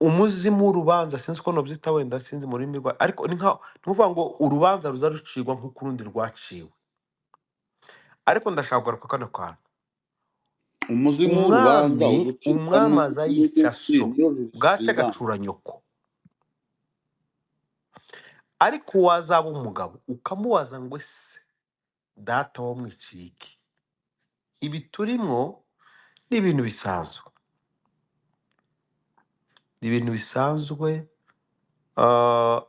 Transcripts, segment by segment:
umuzimu w'urubanza sinzi uko nobyita wenda sinzi mu rurimi rwa ariko ni ukuvuga ngo urubanza ruza rucirwa nk'uko urundi rwaciwe. Ariko ndashaka kugaruka kano kantu. umuzimu w'urubanza uzucika umwami aza yica so niyo bwaca jurisprudence. agacura nyoko. Ariko wazaba umugabo ukamubaza ngo ese data wamwiciye iki? Ibi turimo ni ibintu bisanzwe, ni ibintu bisanzwe. ah,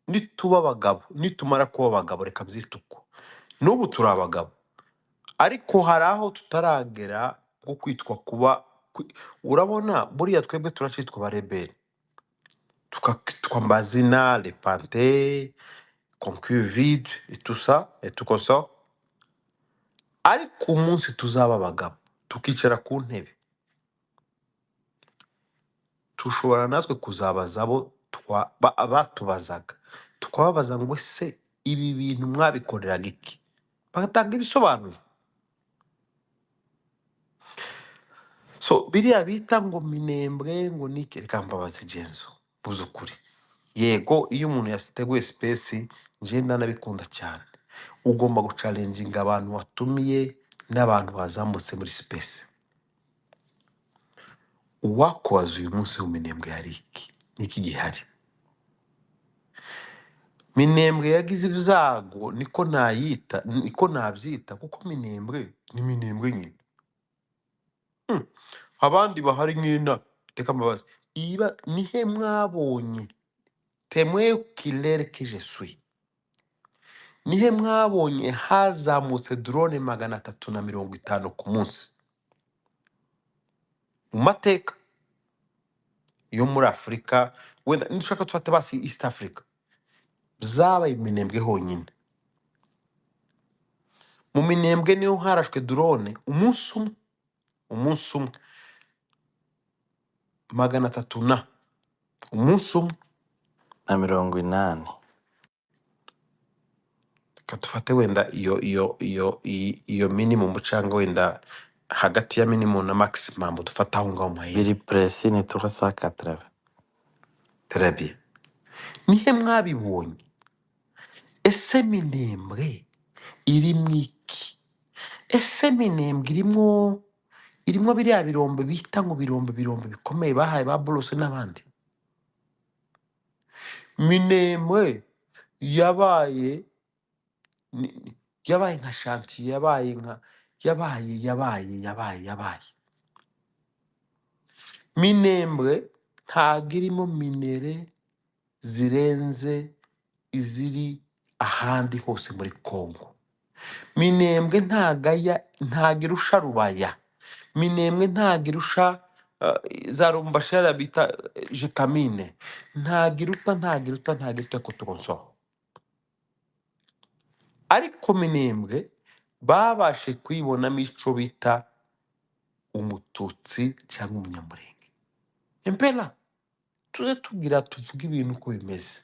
Nituba abagabo, nitumara kuba abagabo, reka byite uko, n'ubu turi abagabo, ariko hari aho tutaragera nko kwitwa kuba urabona buriya twebwe turacitwa abareberi, tukitwa amazina lepante concuvide et tout ça et tout comme ça. Ariko umunsi tuzaba abagabo tukicara ku ntebe, tushobora natwe kuzabaza abo batubazaga, tukababaza ngo ese ibi bintu mwabikoreraga iki, bagatanga ibisobanuro. So biriya bita ngo minembwe ngo niki, reka mbabaze Jenzo buze ukuri. Yego iyo umuntu yateguye space nje ndanabikunda cyane, ugomba gucalenjinga abantu watumiye n'abantu bazamutse muri space. Uwakoze uyu munsi mu minembwe yari iki niki gihari? Minembwe yagize ibyago, niko nayita, niko nabyita, kuko minembwe ni minembwe nyine. Abandi bahari nk'ina, reka mbabaze, iba nihe mwabonye temwe kilere que je suis, nihe mwabonye hazamutse drone 350 ku munsi mu mateka yo muri Afurika? Wenda nishaka tufate basi East Africa, byabaye minembwe honyine. Mu minembwe niho harashwe drone umunsi umwe 300 umunsi umwe. na 80. Katufate wenda iyo minimum cyangwa wenda hagati ya minimum na maximum dufata aho ngaho Biri muhera. presi ni 380. Très bien. Nihe mwabibonye? Ese minembwe irimo iki? Ese minembwe irimo biriya birombe bita ngo birombe bikomeye bahaye ba Buruse n'abandi? Minembwe yabaye yabaye nka shantiye, yabaye. Minembwe ntago irimo minere zirenze iziri ahandi hose muri Kongo. Minembwe ntago irusha Rubaya. Minembwe ntago irusha za Rumbashara bita Jekamine. Ntago iruta ko turonso. Ariko Minembwe babashe kwibonamo ico bita umututsi cyangwa umunyamurenge. Impela tuze tuvuga ibintu uko bimeze.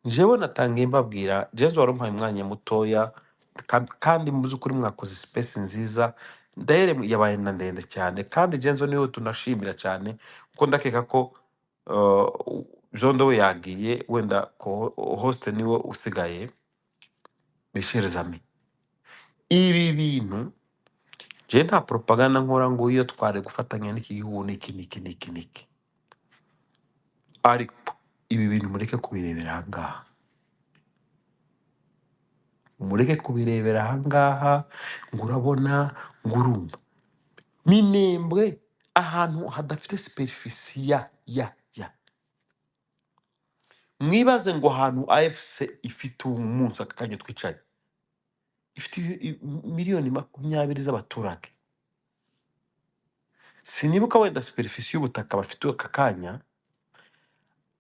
Jewe natangiye mbabwira, Jezo warumpaye umwanya mutoya kandi mu by'ukuri mwakoze space nziza, ndahere yabaye na ndende cyane, kandi Jezo niwe tunashimira cyane kuko ndakeka ko Jondo we yagiye, wenda ko host niwe usigaye. Mes chers amis, ibi bintu je nta propaganda nkora ngo iyo tware gufatanya n'iki gihugu niki. Ariko ibi bintu mureke kubirebera ahangaha, mureke kubirebera ahangaha, ngo urabona ngo urumva. Minembwe ahantu hadafite superficie ya mwibaze ngo ahantu AFC ifite umunsi akanya twicaye ifite miliyoni 20 z'abaturage. Sinibuka wenda superficie y'ubutaka bafite aka kanya,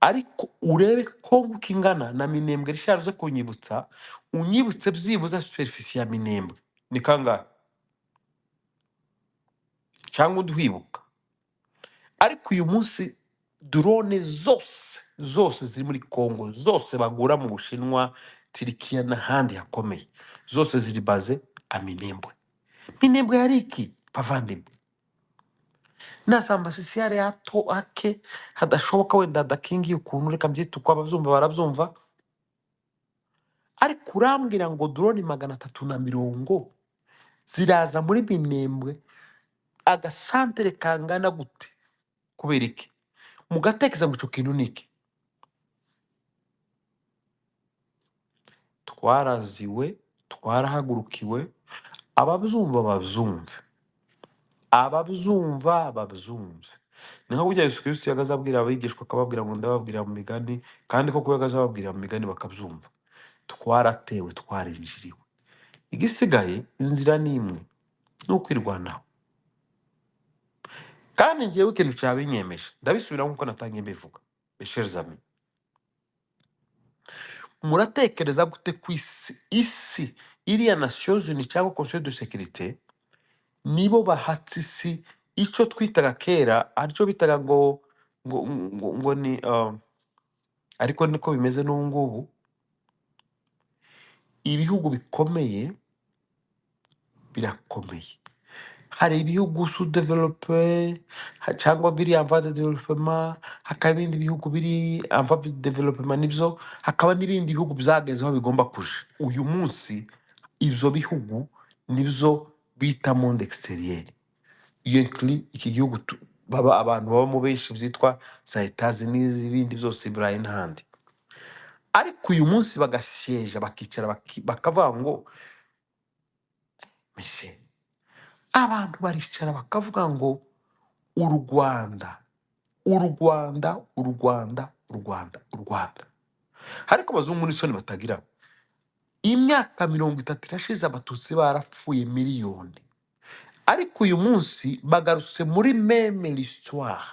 ariko urebe Kongo uko ingana na Minembwe. Risharuze kunyibutsa, unyibutse byibuze superficie ya Minembwe ni kangahe, cyangwa uduhibuka. Ariko uyu munsi drone zose ziri muri Kongo, zose bagura mu Bushinwa, Turikiya n'ahandi hakomeye, zose ziri baze a Minembwe. Minembwe yari iki bavandimwe? nasamba sisiyare hato ake hadashoboka wenda hadakingiye ukuntu reka mbyita uko ababyumva barabyumva, ariko urambwira ngo drone 350 ziraza muri Minembwe agasantere kangana gute? Kubera iki? Mugatekereza ngo ico kintu ni iki? Twaraziwe, twarahagurukiwe, ababyumva babyumve, ababyumva babyumve. Ni nka burya Yesu Kristo yagaze abwira abigishwa akababwira ngo ndababwira mu migani, kandi koko yagaze ababwira mu migani bakabyumva. Twaratewe, twarinjiriwe, igisigaye inzira ni imwe, ni ukwirwanaho. Kandi njyewe ikintu cyabinyemeje ndabisubiramo nkuko natangiye mbivuga, mes chers amis, muratekereza gute ku isi iriya Nations Unies cyangwa Conseil de Sécurité nibo bahatse isi icyo twitaga kera aricyo bitaga ngo ni ariko niko bimeze n'ubu ngubu, ibihugu bikomeye birakomeye. Hari ibihugu sous-développé cyangwa biri en voie de développement, hakaba ibindi bihugu biri en voie de développement nibyo, hakaba n'ibindi bihugu byageze aho bigomba kuja. Uyu munsi ibyo bihugu nibyo bita monde extérieur. Iyo inclut iki gihugu baba abantu babamo benshi byitwa za Etats-Unis n'ibindi byose Burayi n'ahandi. Ariko uyu munsi bagasyeja bakicara bakavuga ngo Michel, abantu baricara bakavuga ngo u Rwanda, u Rwanda, u Rwanda, u Rwanda, u Rwanda. Ariko abazungu n'isoni batagira. Imyaka 30 irashize abatutsi barapfuye miliyoni. Ariko uyu munsi bagarutse muri meme l'histoire.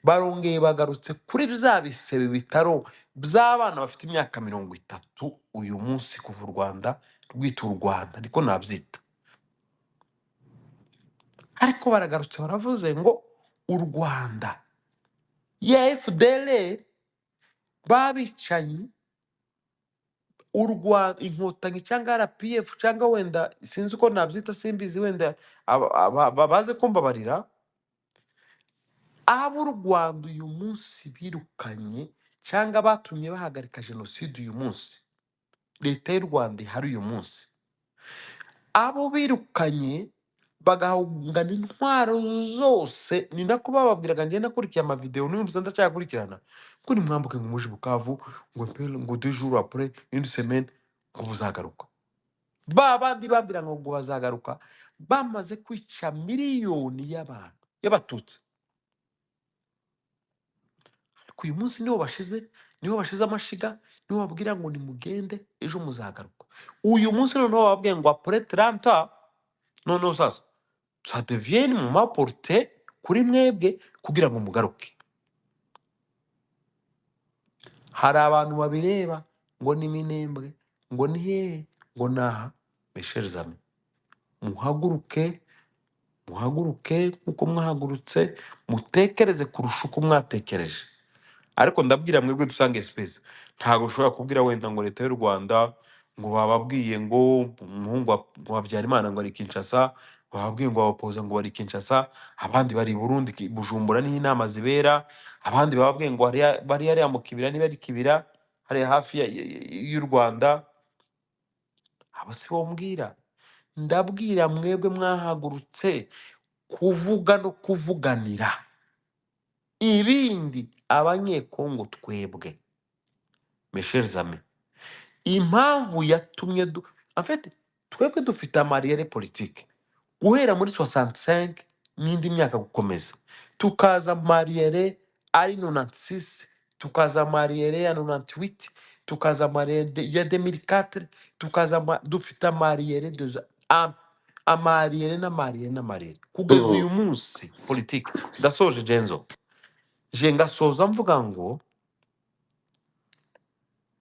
Barongeye bagarutse kuri bya bisebe bitaro by'abana bafite imyaka 30 uyu munsi kuva u Rwanda rwita u Rwanda, niko nabyita. Ariko baragarutse baravuze ngo u Rwanda, ya FDL babicanyi, u Rwanda inkotanyi cyangwa RPF cyangwa wenda sinzi uko nabyita, simbizi wenda baze kumbabarira, abo u Rwanda uyu munsi birukanye cyangwa batumye bahagarika jenoside uyu munsi, leta y'u Rwanda ihari uyu munsi, abo birukanye bagahungana intwaro zose. Ni nako bababwiraga, njye nakurikiye amavideo n'uyu musanze ndacyakurikirana, ngo nimwambuke ngo muje Bukavu ngo mpere ngo 2 jours après une semaine ngo buzagaruka. Bandi babwira ngo bazagaruka bamaze kwica miliyoni y'abantu y'abatutsi. Ariko uyu munsi niho bashize amashiga, niho babwira ngo nimugende ejo muzagaruka. Uyu munsi noneho bababwiye ngo après 30 ans noneho sasa ça devient mu maporte kuri mwebwe kugira ngo mugaruke. Hari abantu babireba ngo ni Minembwe, ngo ni hehe, ngo naha. Mes chers amis, muhaguruke, muhaguruke nkuko mwahagurutse, mutekereze kurusha uko mwatekereje. Ariko ndabwira mwebwe dusanga espèce, ntago ushobora kubwira wenda ngo leta y'u Rwanda ngo bababwiye ngo umuhungu wa Habyarimana ngo ari Kinshasa, bababwiye ngo abapoza ngo bari Kinshasa, abandi bari i Burundi Bujumbura niho inama zibera, abandi bababwiye ngo bari hariya mu kibira, niba ari kibira hariya hafi y'u Rwanda. Abo si bo mbwira, ndabwira mwebwe mwahagurutse kuvuga no kuvuganira ibindi abanyekongo twebwe. Mes chers amis, impamvu yatumye en fait twebwe dufite amariyere politique guhera muri 65 n'indi myaka gukomeza, tukaza mariyere ari 96, tukaza mariyere ya 98, tukaza mariyere ya 2004, tukaza dufite amariyere amariyere n'amariyere kugeza uyu munsi politique. Ndasoje Genzo, je ngasoza mvuga ngo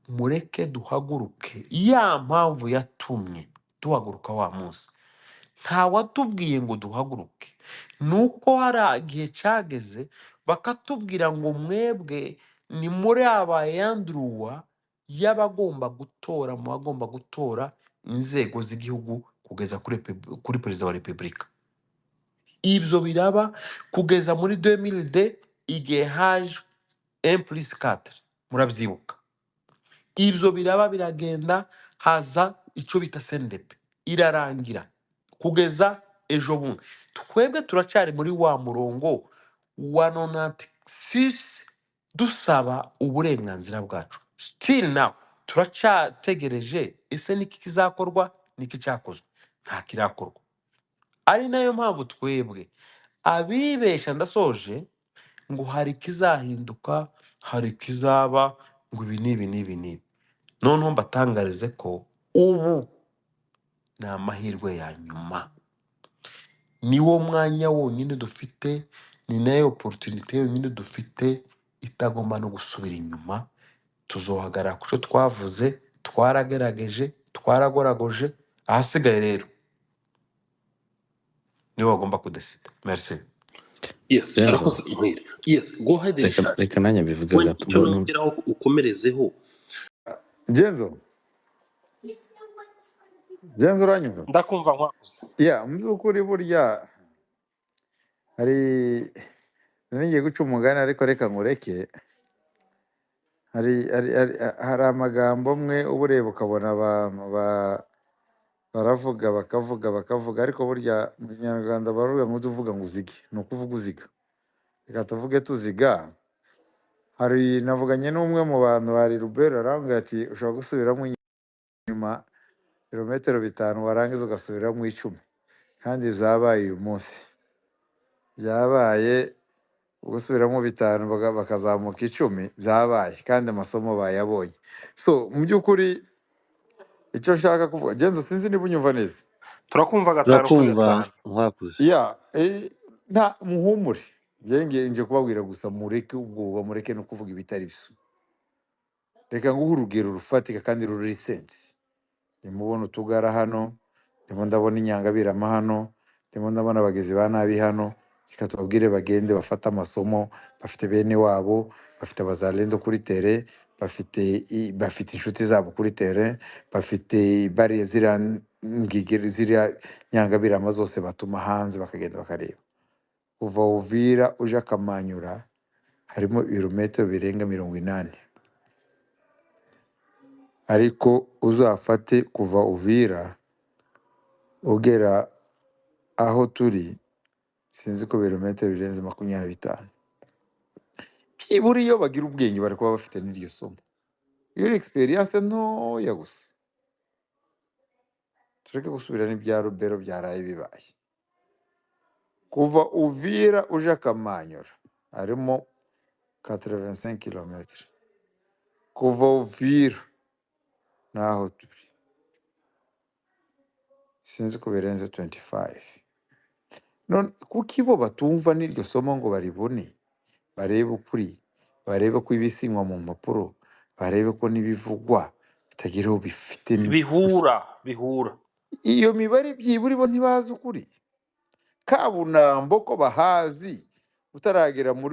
mureke duhaguruke. Ya mpamvu yatumye duhaguruka wa munsi nta watubwiye ngo duhaguruke, nuko hari igihe cyageze bakatubwira ngo mwebwe ni muri abayandruwa y'abagomba gutora, mu bagomba gutora inzego z'igihugu kugeza kuri perezida wa repubulika. ibyo biraba kugeza muri 2000 igihe haje 1+4, murabyibuka. Ibyo biraba biragenda, haza icyo bita sendepe, irarangira kugeza ejo bundi. Twebwe turacyari muri wa murongo wa 96 dusaba uburenganzira bwacu. Still now turacyategereje, ese niki kizakorwa, niki cyakozwe? Nta kirakorwa. Ari nayo mpamvu twebwe abibeshya, ndasoje, ngo hari ikizahinduka, hari ikizaba, ngo ibi n'ibi n'ibi n'ibi. Noneho mbatangarize ko ubu ni amahirwe ya nyuma, niwo mwanya wonyine dufite, ni nayo opportunité yonyine dufite itagomba no gusubira inyuma. Tuzohagarara ku cyo twavuze, twaragerageje, twaragoragoje, ahasigaye rero niwe wagomba kudesida. Merci. Yes, Genzo, arakoze muhire. Yes, go ahead and share. reka nanjye mbivuge We gato. icyo nongeraho ukomerezeho. Genzo uranyumva? Ndakumva nkwakuze. Mu by'ukuri burya hari ngiye guca umugani ariko reka nkureke. Hari amagambo amwe uba ureba ukabona abantu baravuga bakavuga ariko burya mu Kinyarwanda baravuga ngo uvuga ngo uzige, ni ukuvuga uziga. Reka tuvuge tuziga. Navuganye n'umwe mu bantu bari Rubero, arambwira ati ushobora gusubiramo inyuma ibirometero 5 warangiza ugasubiramo 10, kandi byabaye uyu munsi. Byabaye gusubiramo 5 bakazamuka 10, byabaye kandi amasomo bayabonye. So mu by'ukuri icyo nshaka kuvuga, Genzo, sinzi niba unyumva neza. Turakumva gatanu kuri gatanu. nkwakuze. Nta muhumure, nje kubabwira gusa mureke ubwoba, mureke no kuvuga ibitari byo. Reka nguhe urugero rufatika kandi ruri sense. Ndimubona utugara hano, ndimo ndabona inyangabirama hano, ndimo ndabona abagezi ba nabi hano. Reka tubabwire bagende bafata amasomo, bafite bene wabo, bafite abazalendo kuri tere, bafite inshuti zabo kuri tere, bafite bariya ziriya nyangabirama zose batuma hanze bakagenda bakareba. Kuva Uvira uje Akamanyura harimo ibirometero birenga 80, ariko uzafate kuva Uvira ugera aho turi, sinzi ko ibirometero birenze 25. Byibura iyo bagira ubwenge bari kuba bafite n'iryo somo. Iyo experience ntoya gusa. Tureke gusubira n'ibya Rubero byaraye bibaye. Kuva Uvira uje Akamanyura harimo 85 km. Kuva Uvira naho turi sinzi ko birenze 25. None kuki bo batumva n'iryo somo ngo baribone, barebe ukuri, barebe ko ibisinywa mu mpapuro, barebe ko n'ibivugwa bitageraho bifite Bihura. iyo mibare byibura bo ntibazi ukuri. Kabunambo ko bahazi, utaragera mu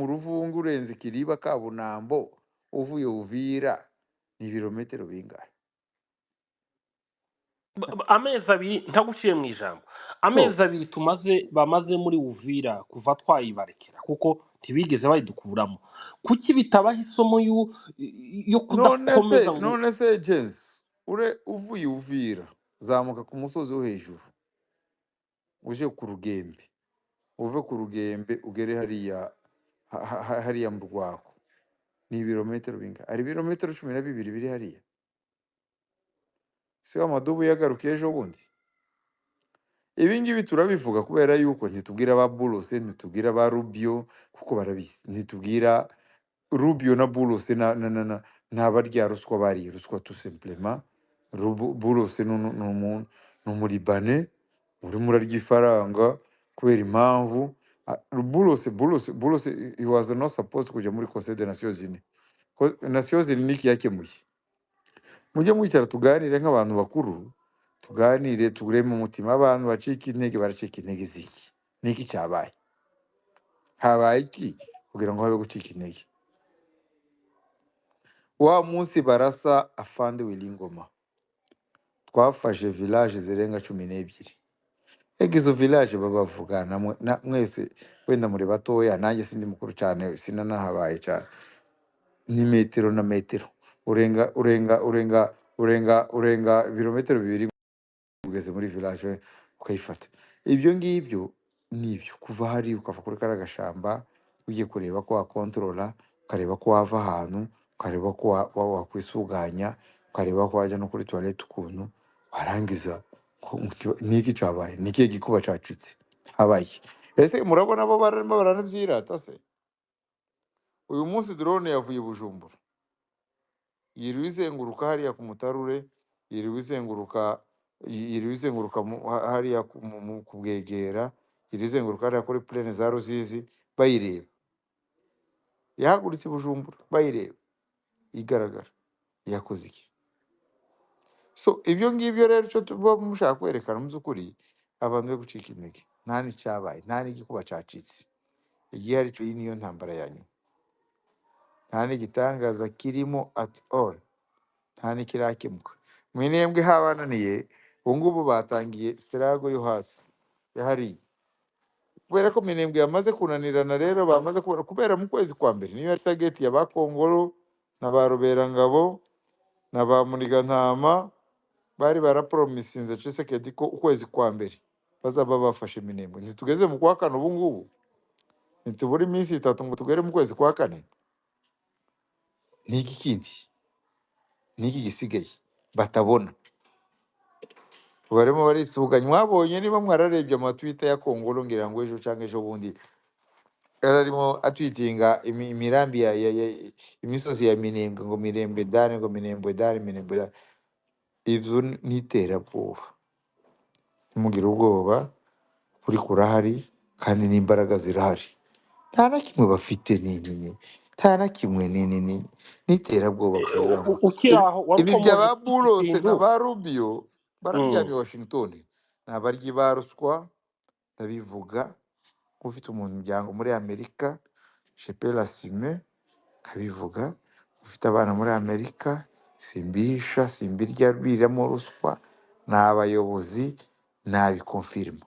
Ruvungu urenze Kiriba, Kabunambo uvuye Uvira ni ibirometero bingahe? Amezi 2 ntaguciye mu ijambo. Amezi 2 bamaze muri Uvira kuva twayibarekera kuko tibigeze bayidukuramo. Kuki bitabaho isomo yo kudakomeza ngo None se Genzo, uvuye Uvira zamuka ku musozi wo hejuru uje ku Rugembe, uve ku Rugembe ugere hariya mu Rwako, ni ibirometero bingahe? Ari ibirometero 12 biri hariya. Si Amadubu yagarukiye ejo bundi. Ibi ngibi turabivuga kubera yuko ntitubwira ba Bulose, ntitubwira ba Rubio kuko barabizi, ntitubwira Rubio na Bulose na barya ruswa bari ruswa tout simplement. Bulose ni umuribane urimo urarya ifaranga kubera impamvu. Bulose he was not supposed kujya muri Conseil des Nations Unies. Nations Unies niki yakemuye? Mujye mwicara tuganire nk'abantu bakuru, tuganire tuguremo umutima. Abantu bacika intege baracika intege ziki? Niki cyabaye? Habaye iki kugira ngo habe gucika intege? Wa munsi barasa Afande Wilingoma, twafashe village zirenga 12. ega izo village babavuga mwese wenda muri batoya, nanjye sindi mukuru cyane sinanahabaye cyane, ni metero na metero, urenga ibirometero bibiri ugeze muri village ukayifata. Ibyo ngibyo nibyo kuva hari ukava kuri kariya gashamba ugiye kureba ko wakontorora, ukareba ko wava ahantu, ukareba ko wakwisuganya, ukareba ko wajya no kuri toilette ukuntu, warangiza niki cabaye, niki gikuba cacitse habaye. Ese murabona bo barimo baranabyirata se? Uyu munsi drone yavuye i Bujumbura, yiriwe izenguruka hariya ku Mutarure, yiriwe izenguruka hariya ku Bwegera, yiriwe izenguruka hariya kuri plene za Ruzizi bayireba, yahagurutse i Bujumbura bayireba igaragara, yakoze iki? So ibyo ngibyo rero icyo tuba mushaka kwerekana mu by'ukuri, abantu be gucika intege, nta n'icyabaye, nta n'igikuba cacitse, igihe ari cyo, iyi niyo ntambara yanyu, nta n'igitangaza kirimo at all, nta n'ikirakemuka. Mwinembwe habananiye, ubu ngubu batangiye sitarago yo hasi yahariye, kubera ko Minembwe yamaze kunanirana. Rero bamaze kubera mu kwezi kwa mbere niyo yari target ya ba Kongolo na ba Ruberangabo na ba Munigantama, bari barapromisinze Tshisekedi ko ukwezi kwa mbere bazaba bafashe Minembwe. Ntitugeze mu kwa kane ubu ngubu, ntitubura iminsi 3 ngo tugere mu kwezi kwa kane. Niki kindi, niki gisigaye batabona? Barimo barisuganya. Mwabonye niba mwararebye amatwita ya Kongolo, ngira ngo ejo cyangwa ejo bundi yararimo atwitinga imirambi ya imisozi ya Minembwe, ngo Mirembwe dane, ngo Minembwe dane, Minembwe dane. Ibyo ni iterabwoba. Ntimugire ubwoba, kuri kurahari kandi n'imbaraga zirahari, nta na kimwe bafite, nta na kimwe, n'iterabwoba gusa rirangwa. ukiri aho wari Ibi bya ukomoje ba kuri iki Burose na kintu. ba Rubio bararyamye Mm. Washington, ni abaryi ba ruswa, ndabivuga ufite umuryango muri Amerika, Shepel Assume, kabivuga ufite abana muri Amerika, simbisha simbirya biriramo ruswa, ni abayobozi, nabikonfirma.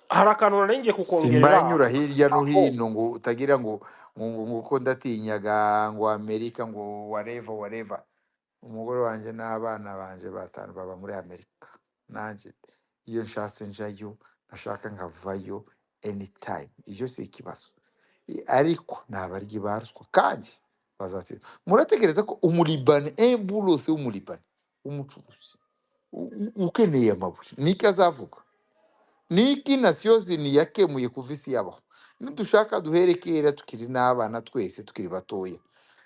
Hari akantu narengeye kukongerera Simbanyura hirya no aho hino ngo utagira ngo uko ndatinyaga ngo Amerika ngo whatever. Umugore wanjye n'abana banje batanu baba muri Amerika, nanjye iyo nshatse njayo, nashaka nkavayo anytime, iyo si ikibazo. Ariko nabaryi baruswa kandi bazatsinda. Muratekereza ko umulibane Burose w'umulibane w'umucuruzi ukeneye amabuye niki azavuga? Niki nasiyozini yakemuye kuva isi yabaho? Nidushaka duhere kera tukiri n'abana, twese tukiri batoya.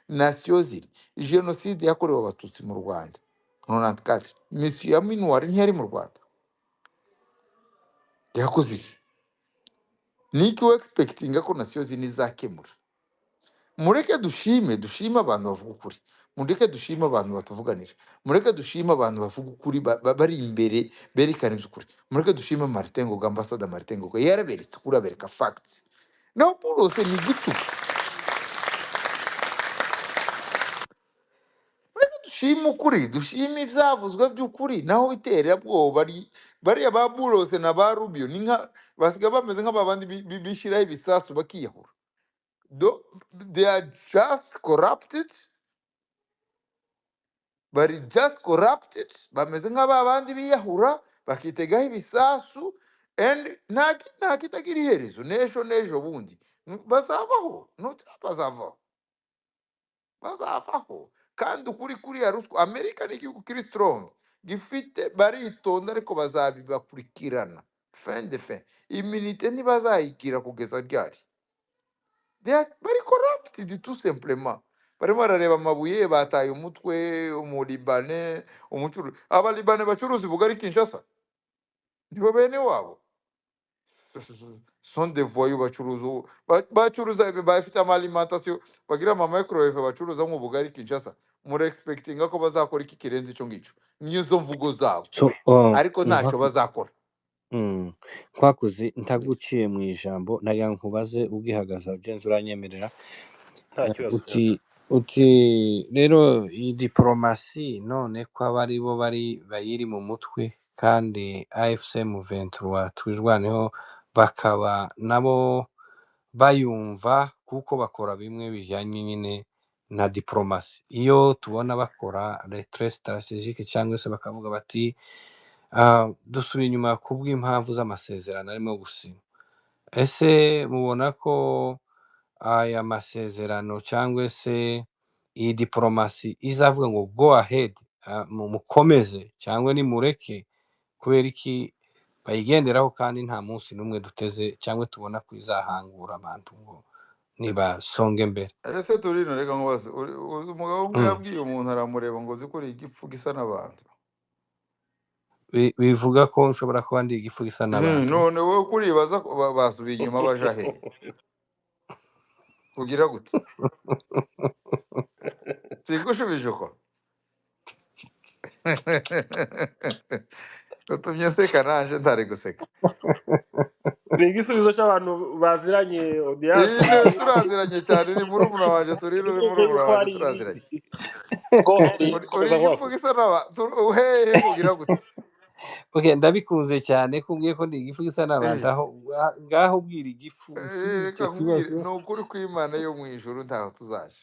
Nasiyozini jenoside yakorewe abatutsi mu Rwanda 94, misiyo ya Minuar ntiyari mu Rwanda, yakoze iki? Niki we expectinga ko nasiyozini izakemura? Mureke dushime abantu bavuga ukuri, mureke dushime abantu batuvuganira, mureke dushime abantu bavuga ukuri, bari imbere berekana iby'ukuri. Mureke dushime Martin Ngoga, ambassador Martin Ngoga yaraberetse kuri, abereka facts. No Burose ni gitu, dushime ukuri, dushime ibyavuzwe by'ukuri, naho iterabwoba bariya ba Burose na ba Rubio ni nka basiga bameze nk'ababandi bishiraho ibisasu bakiyahura. They are just corrupted, bari just corrupted, bameze nk'ababandi biyahura bakitegaho ibisasu, and nta kitagira iherezo, n'ejo bundi bazavaho, bazavaho. Kandi ukuri kuriya ruswa, Amerika ni igihugu kiri strong, gifite, baritonda ariko bazabibakurikirana fin de fin. Iminite ntibazayigira kugeza ryari. Bari corrupted tout simplement. Barimo barareba amabuye, bataye umutwe umulibane, umucuruzi. Abalibane bacuruzi bugari Kinshasa nibo bene wabo, sont des voyous bacuruza bafite amalimentation, bagira ama microwave bacuruza mu bugari Kinshasa. Muri expectinga ko bazakora iki kirenze icyo ngicyo? Nizo mvugo zabo, so ariko ntacyo bazakora. twakoze Yes. ntaguciye mu ijambo, nagira ngo nkubaze ubwihagaza ugenzi uranyemerera. nta kibazo. uti rero iyi diplomasi none ko aba ari bo bayiri mu mutwe, kandi AFCM 23 twirwaneho bakaba nabo bayumva kuko bakora bimwe bijyanye nyine na diplomasi. Iyo tubona bakora retrait stratégique cyangwa se bakavuga bati dusubiye inyuma ku bw'impamvu z'amasezerano arimo gusinywa, ese mubona ko aya masezerano cyangwa se iyi diplomasi izavuga ngo go ahead, mukomeze cyangwa nimureke, kubera iki bayigenderaho kandi nta munsi n'umwe duteze cyangwa tubona ko izahangura abantu ngo nibasonge mbere? ese Turino reka nkubaze umugabo umwe Mm. yabwiye umuntu aramureba ngo uzi ko uri igipfu gisa n'abantu. Bivuga ko nshobora kuba ndi igifu gisa n'abantu. none wowe kuribaza ko basubiye inyuma baja he kugira gute sigushubije uko utumye nseka nanje ntari guseka. ni igisubizo cy'abantu baziranye odiyanse Ine turaziranye cyane, ni murumuna wanje Turino, ni murumuna wanje twari turaziranye. uri uri komeza igipfu kwacu gisa uhehe kugira gute Okay, ndabikunze cyane kumbwiye ko ndi igifu gisa n'abantu, Eh, aho ngaho ubwira igifu usubize icyo reka nkubwire kibazo. ni ukuri kw'Imana yo mu ijuru ntaho tuzaje,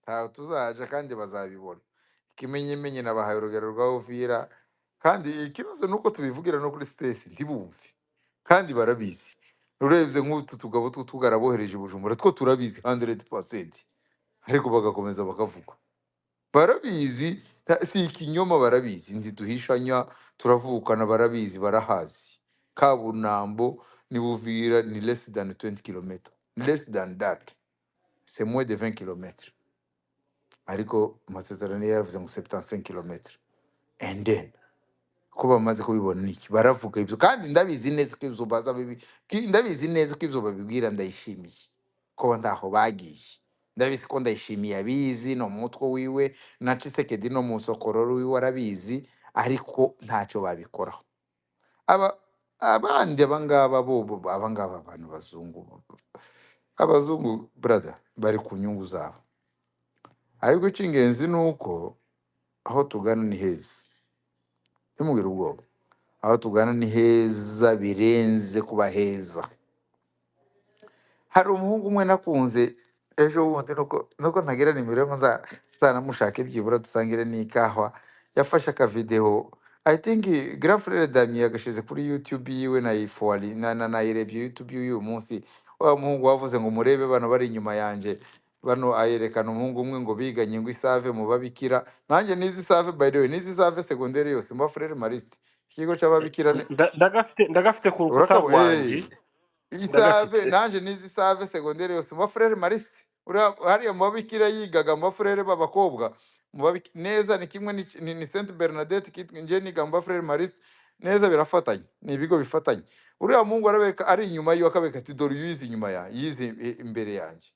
ntaho tuzaje kandi bazabibona. Ikimenyemenye nabahaye urugero rwa Uvira, kandi ikibazo ni uko tubivugira no kuri space ntibumve, kandi barabizi. Urebye nk'utu tugabo tw'utugara bohereje i Bujumbura two turabizi 100%, ariko bagakomeza bakavuga barabizi, si ikinyoma, barabizi. Nzi duhishanya, turavukana, barabizi, barahazi. Kabunambo ni Buvira ni less than 20 km, less than that, c'est moins de 20 km, ariko amasezerano yaravuze ngo 75 km. And then ko bamaze kubibona niki baravuga ibyo, kandi ndabizi neza ko ibyo baza ndabizi neza ko ibyo babibwira Ndayishimiye ko ndaho bagiye. Ndabizi ko Ndayishimiye abizi no mu mutwe wiwe, na Tshisekedi no mu sokororo wiwe arabizi, ariko ntacyo babikoraho. Abandi abangaba abangaba abantu bazungu, abazungu brother bari ku nyungu zabo, ariko icy'ingenzi ni uko aho tugana ni heza. Ntimugire ubwoba, aho tugana ni heza, birenze kuba heza. Hari umuhungu umwe nakunze ejo bundi, nuko ntagira nimero ngo nzanamushake byibura dusangire n'ikawa. Yafashe akavideo, I think Grand Frere Damien yagashize kuri YouTube yiwe, nayirebye YouTube y'uyu munsi. Wa muhungu wavuze ngo murebe bano bari inyuma yanje bano, ayerekana umuhungu umwe ngo biganye ngo isave mu babikira. Nanjye nizi save, by the way, nizi save secondaire yose mba Frere Mariste, ikigo cy'ababikira. ndagafite ku rukuta Urakabo rwanjye isave, ndagafite nanje nizi save secondaire yose mba Frere Mariste. Hariya mu babikira yigaga mu bafurere b'abakobwa neza, ni kimwe ni Saint Bernadette kitwa nje niga mu bafurere Mariste neza, birafatanye, ni ibigo bifatanye. Uriya muhungu arabeka ari inyuma yiwe, akabeka ati dore yize inyuma ya yize imbere yanjye.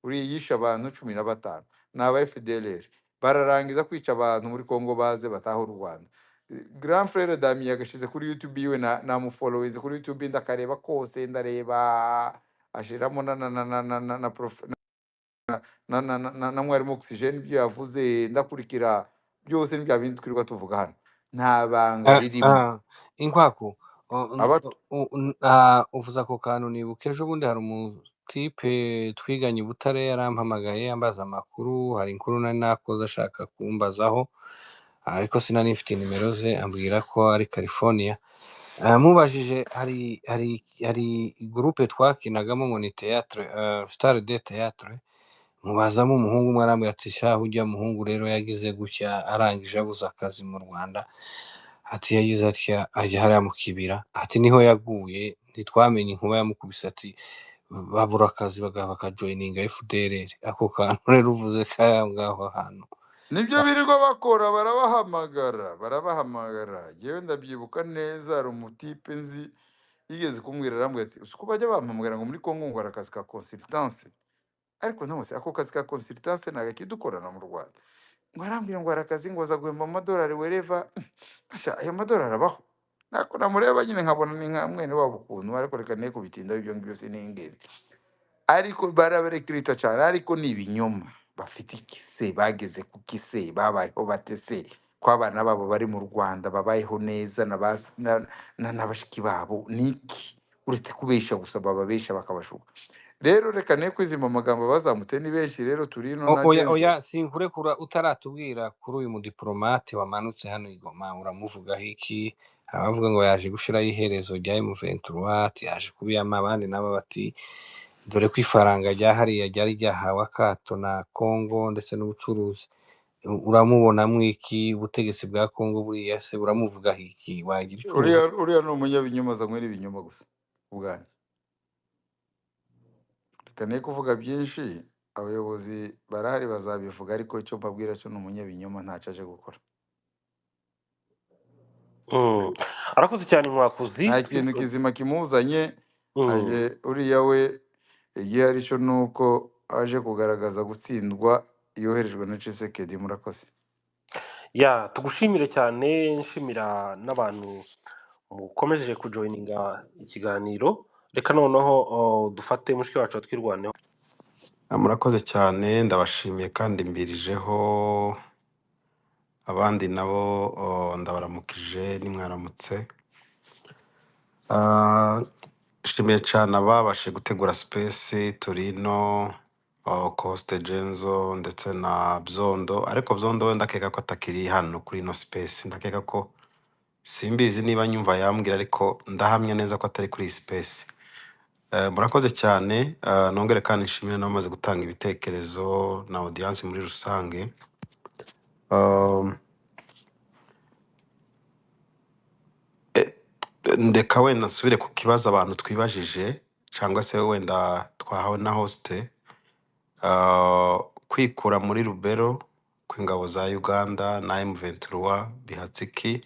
Uriya yishe abantu 15 ni aba FDLR, bararangiza kwica abantu muri Kongo baze bataha u Rwanda. Grand Frere Damien yagashize kuri YouTube yiwe, namufollowinze kuri YouTube, ndakareba kose, ndareba ashiramo na prof na mwarimu Oxygene ibyo yavuze, ndakurikira byose n'ibya bindi twirirwa tuvuga hano, nta banga ririmo. Inkwaku, Abato uvuze ako kantu nibuka ejo bundi hari umutipe twiganye i Butare yarampamagaye ambaza amakuru, hari inkuru nari nakoze ashaka kumbazaho, ariko sinari mfite nimero ze, ambwira ko ari California. Mubajije, hari groupe twakinagamo ngo ni théâtre, Star de Théâtre, mubazamo umuhungu umwe arambwira ati shahu ujya muhungu rero yagize gutya, arangije abuze akazi mu Rwanda, ati yagize atya ajya hariya mu kibira, ati niho yaguye, ntitwamenye inkuba yamukubise, ati babura akazi bakajoyininga FDLR. Ako kantu rero uvuze kaya ngaho hantu nibyo birirwa bakora, barabahamagara. Yewe ndabyibuka neza, hari umutipe nzi yigeze kumbwira, arambwira ati uko bajya bampamagara ngo muri Kongo ngo hari akazi ka consultance, ariko ntamuse ako kazi ka consultance nagakidukorana mu Rwanda. Ngo arambwira ngo hari akazi ngo aza guhemba amadolari wereva. Ayo madolari abaho? Nako namureba nyine nkabona ni nka mwene wabo ukuntu, ariko reka ne kubitinda ibyo ngibyo siningezi. Ariko barabarekrita cyane, ariko ni ibinyoma. Bafite ikise, bageze ku kise, babayeho batese, ko abana babo bari mu Rwanda babayeho neza na bashiki babo niki uretse kubesha gusa bababesha bakabashuka. Rero reka ne kwizima amagambo bazamutse ni benshi rero Turino na oya Genzo. oya sinkurekura utaratubwira kuri uyu mudiplomate wamanutse hano i Goma uramuvugaho iki? Hari abavuga ngo yaje gushiraho iherezo rya M23 ati yaje kubiyama, abandi nabo bati dore ko ifaranga rya hariya ryari ryahawe akato na Congo ndetse n'ubucuruzi. Uramubonamwo iki? Ubutegetsi bwa Congo buriya se uramuvugaho iki? Wagira ico umuvuga? Uriya ni umunyabinyoma azanywe n'ibinyoma gusa ubwanjye. Reka ne kuvuga byinshi, abayobozi barahari bazabivuga, ariko icyo mbabwira cyo ni umunyabinyoma ntacyo aje gukora. arakoze cyane Nkwakuzi. Nta kintu kizima kimuzanye, Mm. aje uriya we igihari cyo ni uko aje kugaragaza gutsindwa yoherejwe na Tshisekedi. Murakoze. Ya tugushimire cyane, nshimira n'abantu mukomeje kujoininga ikiganiro. Reka noneho dufate mushiki wacu twirwaneho. Murakoze cyane, ndabashimiye kandi mbirijeho abandi nabo ndabaramukije nimwaramutse. Nshimiye cyane ababashe gutegura space Turino, Coste Genzo ndetse na Byondo, ariko Byondo we ndakeka ko atakiri hano kuri ino space. Ndakeka ko simbizi niba nyumva yambwira, ariko ndahamya neza ko atari kuri iyi space. Murakoze cyane, nongere kandi nshimire n'abamaze gutanga ibitekerezo na audience muri rusange. Um, e- ndeka wenda nsubire ku kibazo abantu twibajije, cyangwa se wenda twahawe na host. Kwikura muri Rubero kw'ingabo za Uganda na M23 bihatsiki,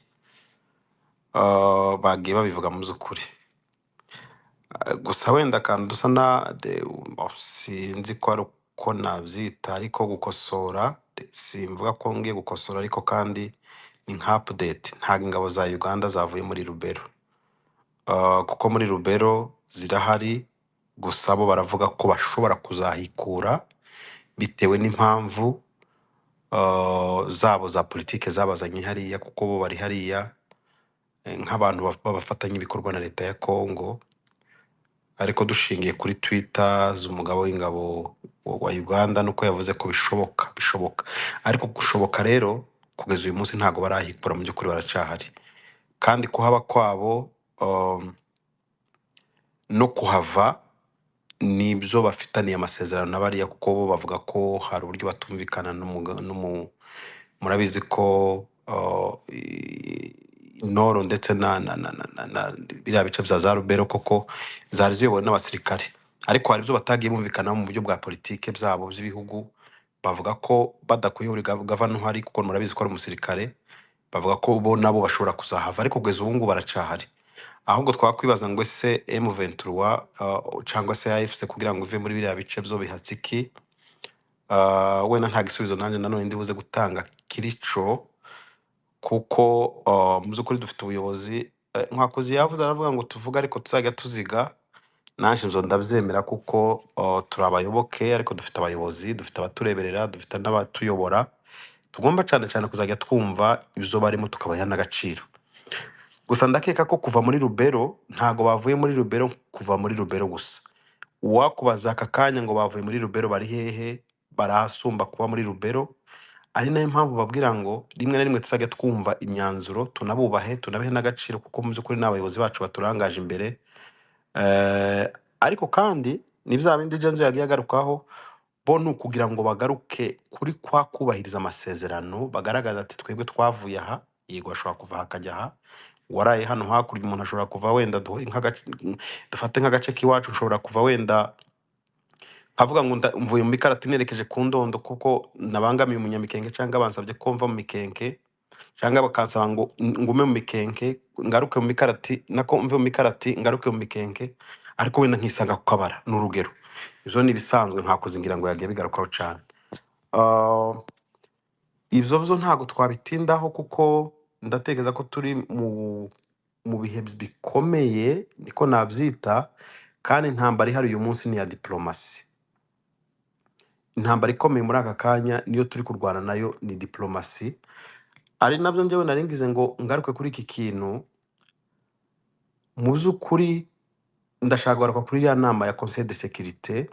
bagiye babivuga mu by'ukuri. Gusa wenda kandi dusa sinzi ko ari uko nabyita, ariko gukosora, simvuga ko ngiye gukosora, ariko kandi ni nka update. Ntabwo ingabo za Uganda zavuye muri Rubero, kuko muri Rubero zirahari, gusa bo baravuga ko bashobora kuzahikura bitewe n'impamvu zabo za politike zabazanye hariya, kuko bo bari hariya nk'abantu babafatanya ibikorwa na leta ya Congo. Ariko dushingiye kuri Twitter z'umugabo w'ingabo wa Uganda nuko yavuze ko bishoboka, ariko gushoboka rero kugeza uyu munsi ntago barahikura, mu by'ukuri baracahari. Kandi kuhaba kwabo no kuhava nibyo bafitaniye amasezerano n'abariya, kuko bo bavuga ko hari uburyo batumvikana murabizi ko Noro ndetse na biriya bice bya za Rubero koko zari ziyobowe n'abasirikare, ariko hari ibyo batagiye bumvikanaho mu buryo bwa politike byabo by'ibihugu. Bavuga ko badakwiye uri gavana uhari, kuko murabizi ko ari umusirikare. Bavuga ko bo nabo bashobora kuzahava, ariko kugeza ubu ngubu baracahari. Ahubwo twakwibaza ngo ese M23 cyangwa se AFC kugira ngo ive muri biriya bice byo bihatsiki, wenda nta gisubizo nanjye nanone ndibuze gutanga kirico, kuko mu by'ukuri dufite ubuyobozi. Nkwakuzi yavuze aravuga ngo tuvuga ariko tuzajya tuziga. Nanjye nzo ndabyemera, kuko turi abayoboke, ariko dufite abayobozi, dufite abatureberera, dufite n'abatuyobora. Tugomba cyane cyane kuzajya twumva ibyo barimo tukabaha n'agaciro. Gusa ndakeka ko kuva muri Rubero ntago bavuye muri Rubero kuva muri Rubero gusa. Uwakubaza aka kanya ngo bavuye muri Rubero bari hehe, barahasumba kuba muri Rubero. Ari nayo mpamvu babwira ngo rimwe na rimwe tuzajya twumva imyanzuro, tunabubahe, tunabehe n'agaciro, kuko mu by'ukuri n'abayobozi bacu baturangaje imbere. Ariko kandi ni bya bindi Genzo yagiye agarukaho, bo ni ukugira ngo bagaruke kuri kwa kubahiriza amasezerano, bagaragaza ati twebwe twavuye aha, yego ashobora kuva hakajya aha. Waraye hano hakurya umuntu ashobora kuva wenda dufate nk'agace k'iwacu, ushobora kuva wenda avuga ngo mvuye mu mikarati nerekeje ku Ndondo kuko nabangamiye umunyamikenke, cyangwa bansabye ko mva mu mikenke, cyangwa bakansaba ngo ngume mu mikenke ngaruke mu mikarati, nako mve mu mikarati ngaruke mu mikenke, ariko wenda nkisanga ku Kabara n'urugero. Izo ni bisanzwe nkakuzingira ngo yagiye bigarukaho cyane. Ibyo byo ntago twabitindaho, kuko ndatekereza ko turi mu bihe bikomeye, niko nabyita. Kandi intambara ihari uyu munsi ni ya diplomasi. Intambara ikomeye muri aka kanya niyo turi kurwana nayo, ni diplomasi. ari nabyo njyewe naringize ngo ngaruke kuri iki kintu. Mu by'ukuri ndashaka kugaruka kuri iriya nama ya conseil de sécurité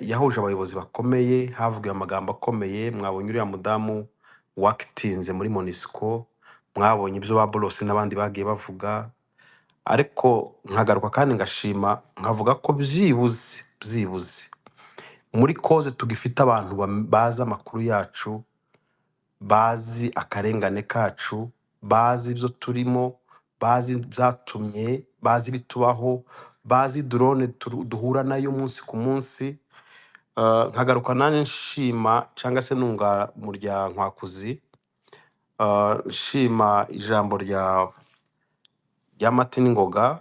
yahuje abayobozi bakomeye, havugiwe amagambo akomeye. Mwabonye uriya mudamu wakitinze muri monisco, mwabonye ibyo ba Boros n'abandi bagiye bavuga, ariko nkagaruka kandi ngashima nkavuga ko byibuze muri koze tugifite abantu bazi amakuru yacu, bazi akarengane kacu, bazi ibyo turimo, bazi byatumye, bazi bitubaho, bazi drone duhura nayo umunsi ku munsi. Nkagaruka nanjye nshima cyangwa se nunga mu rya Nkwakuzi, nshima ijambo rya Martin Ngoga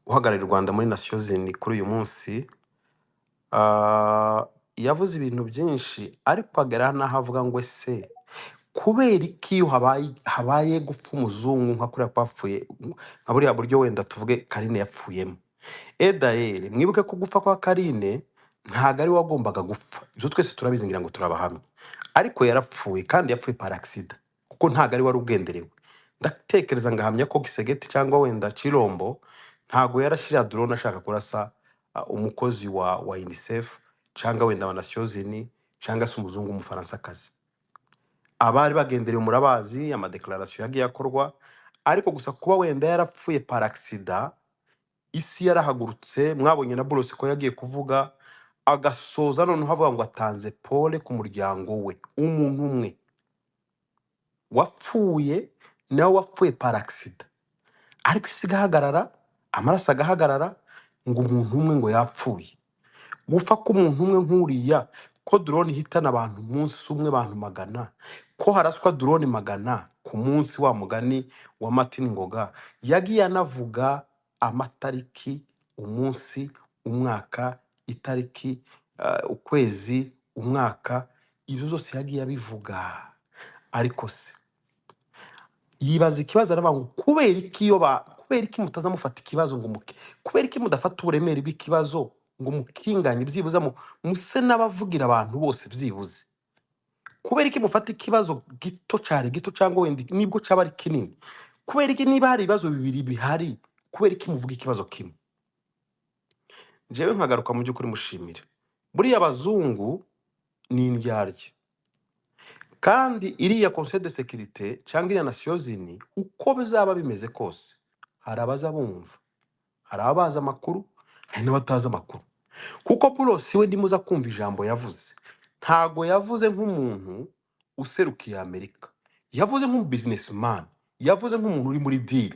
uhagarariye u Rwanda muri Nations Unies kuri uyu munsi. Yavuze ibintu byinshi, ariko agera n'aho avuga ngo ese kubera iki iyo habaye gupfa umuzungu nka kuriya kwapfuye nka buriya buryo wenda tuvuge Karine yapfuyemo. Dael mwibuke ko gupfa kwa Karine ntago ari wagombaga gupfa, ibyo twese turabizi ngira ngo turabahamya, ariko yarapfuye kandi yapfuye par accident kuko ntago ari wari ugenderewe. Ndatekereza ngahamya ko Gisegeti cyangwa wenda Chirombo ntago yarashira drone ashaka kurasa umukozi wa UNICEF cyangwa wenda wa Nations Unies cyangwa se umuzungu w'umufaransakazi. Abari bagenderewe murabazi amadeclaration yagiye akorwa, ariko gusa kuba wenda yarapfuye par accident isi yarahagurutse. Mwabonye na Boros ko yagiye kuvuga agasoza none havuga ngo atanze pole ku muryango we, umuntu umwe wapfuye nawe wapfuye par accident, ariko isi igahagarara, amaraso agahagarara, ngo umuntu umwe ngo yapfuye. Gupfa k'umuntu umwe nk'uriya, ko drone ihitana abantu umunsi umwe, abantu magana, ko haraswa drone magana ku munsi, wa mugani wa Martin Ngoga yagiye anavuga amatariki, umunsi, umwaka, itariki, ukwezi, umwaka, ibyo byose yagiye abivuga. Ariko se yibaza ikibazo aravuga ngo kubera iki mutazamufata ikibazo ngo kubera iki mudafata uburemere bw'ikibazo ngo mukinganye byibuze muse n'abavugira abantu bose byibuze. Kubera iki mufata ikibazo gito cyane gito cyangwa wenda nibwo cyaba ari kinini? Kubera iki niba hari ibibazo bibiri bihari, kubera iki muvuga ikibazo kimwe? Jewe nkagaruka mu by'ukuri mushimira buriya abazungu ni indyarya, kandi iriya conseil de sécurité cyangwa iriya Nations Unies uko bizaba bimeze kose, hari abaza bumva, hari abazi amakuru, hari n'abatazi amakuru. Kuko Boros we ndimuza kumva ijambo yavuze, ntago yavuze nk'umuntu userukiye Amerika, yavuze nk'umu businessman, yavuze nk'umuntu uri muri deal.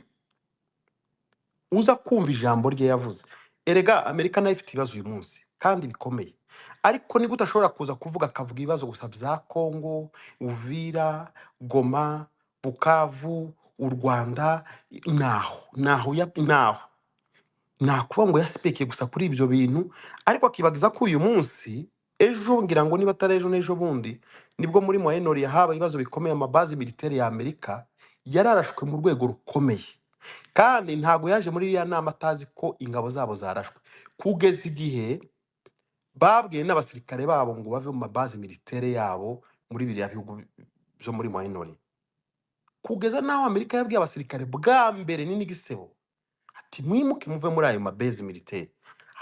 Uza kumva ijambo rye yavuze, erega Amerika nayo ifite ibibazo uyu munsi kandi bikomeye, ariko nigute ashobora kuza kuvuga akavuga ibibazo gusa bya Congo, Uvira, Goma, Bukavu, u Rwanda, naho nakuvuga ngo yaspekiye gusa kuri ibyo bintu, ariko akibagiza ko uyu munsi, ejo ngira ngo niba atari ejo n'ejo bundi, nibwo muri Moyen-Orient haba ibibazo bikomeye, amabazi militaire ya Amerika yararashwe mu rwego rukomeye, kandi ntago yaje muri iriya nama atazi ko ingabo zabo zarashwe, kugeza igihe babwiye n'abasirikare babo ngo bave mu mabazi militaire yabo muri biriya bihugu byo muri Moyen-Orient. Kugeza naho Amerika yabwiye abasirikare bwa mbere n'igisebo ati mwimuke muve muri ayo mabase militaire,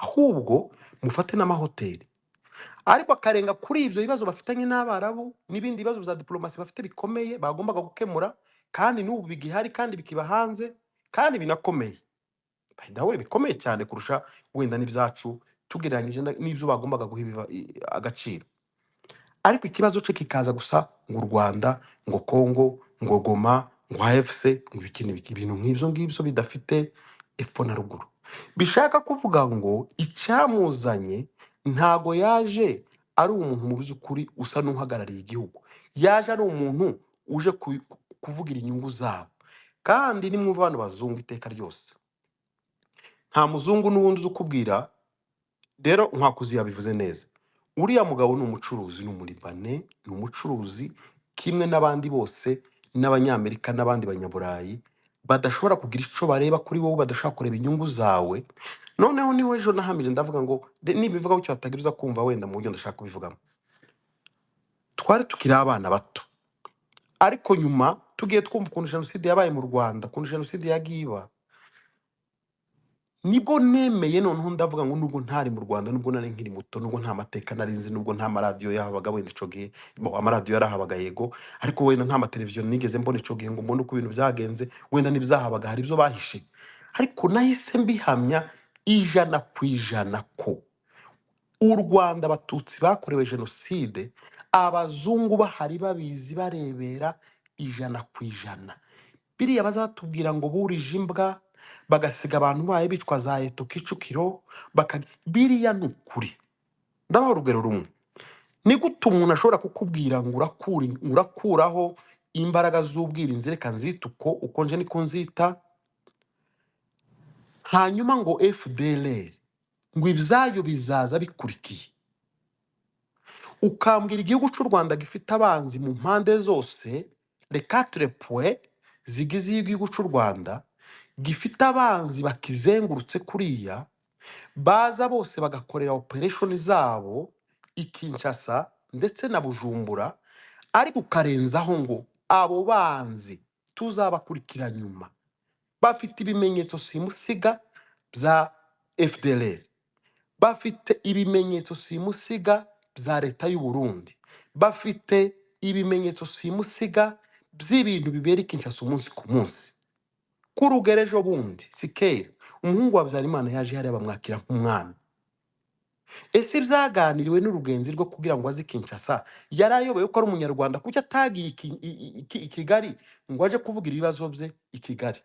ahubwo mufate n'amahoteli. Ariko akarenga kuri ibyo bibazo bafitanye n'Abarabu n'ibindi bibazo bya diplomasi bafite bikomeye bagombaga gukemura, kandi n'ubu bigihari kandi bikiba hanze kandi binakomeye. By the way, bikomeye cyane kurusha wenda n'ibyacu tugereranyije n'ibyo bagombaga guha agaciro. Ariko ikibazo cye kikaza gusa ngo u Rwanda, ngo Congo, ngo Goma, ngo AFC, ngo ibintu nk'ibyo ngibyo bidafite epfo na ruguru. Bishaka kuvuga ngo icyamuzanye ntago yaje ari umuntu mu by'ukuri usa n'uhagarariye igihugu, yaje ari umuntu uje kuvugira inyungu zabo. Kandi nimwumva abantu bazungu iteka ryose, nta muzungu n'ubundi uzi ukubwira. Rero Nkwakuzi yabivuze neza, uriya mugabo ni umucuruzi, ni umuribane, ni umucuruzi kimwe n'abandi bose, n'Abanyamerika n'abandi Banyaburayi badashobora kugira icyo bareba kuri wowe, badashobora kureba inyungu zawe. Noneho niwe ejo nahamije ndavuga ngo nibivuga cyo hatagiruza kumva wenda mu buryo ndashaka kubivugamo. Twari tukiri abana bato, ariko nyuma tugiye twumva ukuntu jenoside yabaye mu Rwanda, ukuntu jenoside yagiye iba, nibwo nemeye noneho ndavuga ngo nubwo ntari mu Rwanda, nubwo nari nkiri muto, nubwo nta mateka nari nzi, nubwo nta maradiyo yahabaga wenda ico gihe, amaradiyo yarahabaga yego, ariko wenda nta mateleviziyo nigeze mbona ico gihe ngo mbone uko ibintu byagenze, wenda n'ibyahabaga hari ibyo bahishe, ariko nahise mbihamya 100% ko u Rwanda abatutsi bakorewe jenoside, abazungu bahari babizi barebera 100%. Biriya bazatubwira ngo burije imbwa bagasiga abantu baye bicwa za Eto Kicukiro, biriya ni ukuri. Ndabaha urugero rumwe. Ni gute umuntu ashobora kukubwira ngo urakuraho imbaraga z'ubwirinzi, reka nzita uko nje niko nzita, hanyuma ngo FDLR ngo ibyayo bizaza bikurikiye, ukambwira igihugu cy'u Rwanda gifite abanzi mu mpande zose, les 4 points zigize igihugu cy'u Rwanda, gifite abanzi bakizengurutse kuriya, baza bose bagakorera operation zabo i Kinshasa ndetse na Bujumbura, ariko ukarenzaho ngo abo banzi tuzabakurikira nyuma, bafite ibimenyetso simusiga bya FDLR, bafite ibimenyetso simusiga bya leta y'u Burundi, bafite ibimenyetso simusiga by'ibintu bibera i Kinshasa umunsi ku munsi. Kurugero ejo bundi Sikera umuhungu wa Habyarimana yaje hariya bamwakira nk'umwami. Ese byaganiriwe n'urugenzi rwo kugira ngo aze Kinshasa, yari ayoboye ko ari umunyarwanda, kuki atagiye i Kigali ngo aje kuvuga ibibazo bye i Kigali?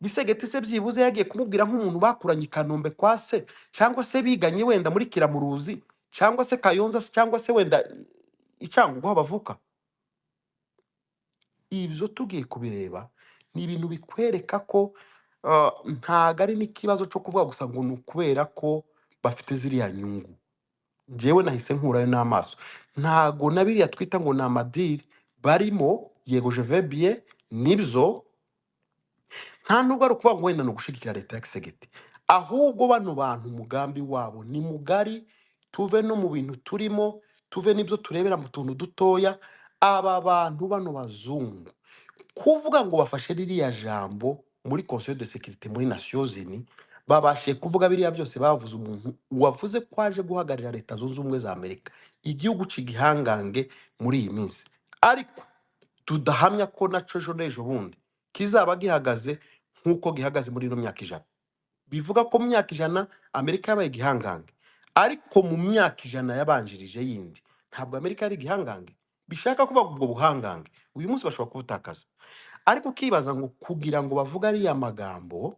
Gisegeti se byibuze yagiye kumubwira nk'umuntu bakuranye i Kanombe kwa se, cyangwa se biganye wenda muri Kiramuruzi, cyangwa se Kayonza, cyangwa se wenda Icyangugu aho bavuka? Ibyo tugiye kubireba ni ibintu bikwereka ko ntago ari n'ikibazo cyo kuvuga gusa ngo ni ukubera ko bafite ziriya nyungu. Njyewe nahise nkurayo n'amaso, ntago na biriya twita ngo ni amadiri barimo, yego je veux bien, nibyo, nta nubwo ari ukuvuga ngo wenda ni ugushigikira leta ya Gisegeti, ahubwo bano bantu umugambi wabo ni mugari, tuve no mu bintu turimo, tuve n'ibyo turebera mu tuntu dutoya. Aba bantu bano bazungu kuvuga ngo bafashe ririya jambo muri Conseil de Sécurité muri Nations Unies, babashe kuvuga biriya byose, bavuze umuntu wavuze ko aje guhagararira leta zunze ubumwe za Amerika, igihugu cy'igihangange muri iyi minsi, ariko tudahamya ko naco ejo n'ejo bundi kizaba gihagaze nk'uko gihagaze muri ino myaka 100. Bivuga ko mu myaka 100 Amerika yabaye igihangange, ariko mu myaka 100 yabanjirije yindi ntabwo Amerika yari igihangange. Bishaka kuvuga ubwo buhangange uyu munsi bashobora kubutakaza, ariko ukibaza ngo kugira ngo bavuga ariya magambo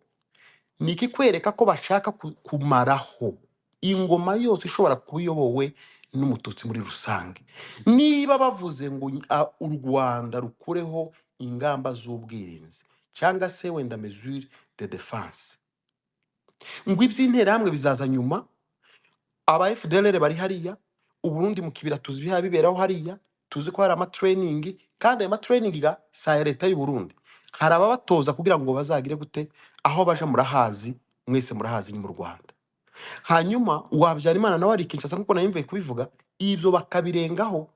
ni iki kwereka ko bashaka kumaraho ingoma yose ishobora kuba iyobowe n'umututsi muri rusange. Niba bavuze ngo u Rwanda rukureho ingamba z'ubwirinzi cyangwa se wenda mesure de défense, ngo iby'interahamwe bizaza nyuma, aba FDLR bari hariya, Uburundi mu kibira tuzi biha biberaho hariya, tuzi ko hari amatraining, kandi ayo matraining ga sa leta y'u Burundi, hari ababatoza kugira ngo bazagire gute, aho baje murahazi, mwese murahazi ni mu Rwanda. Hanyuma Habyarimana nawe ari Kinshasa nkuko nayimvuye kubivuga, ibyo bakabirengaho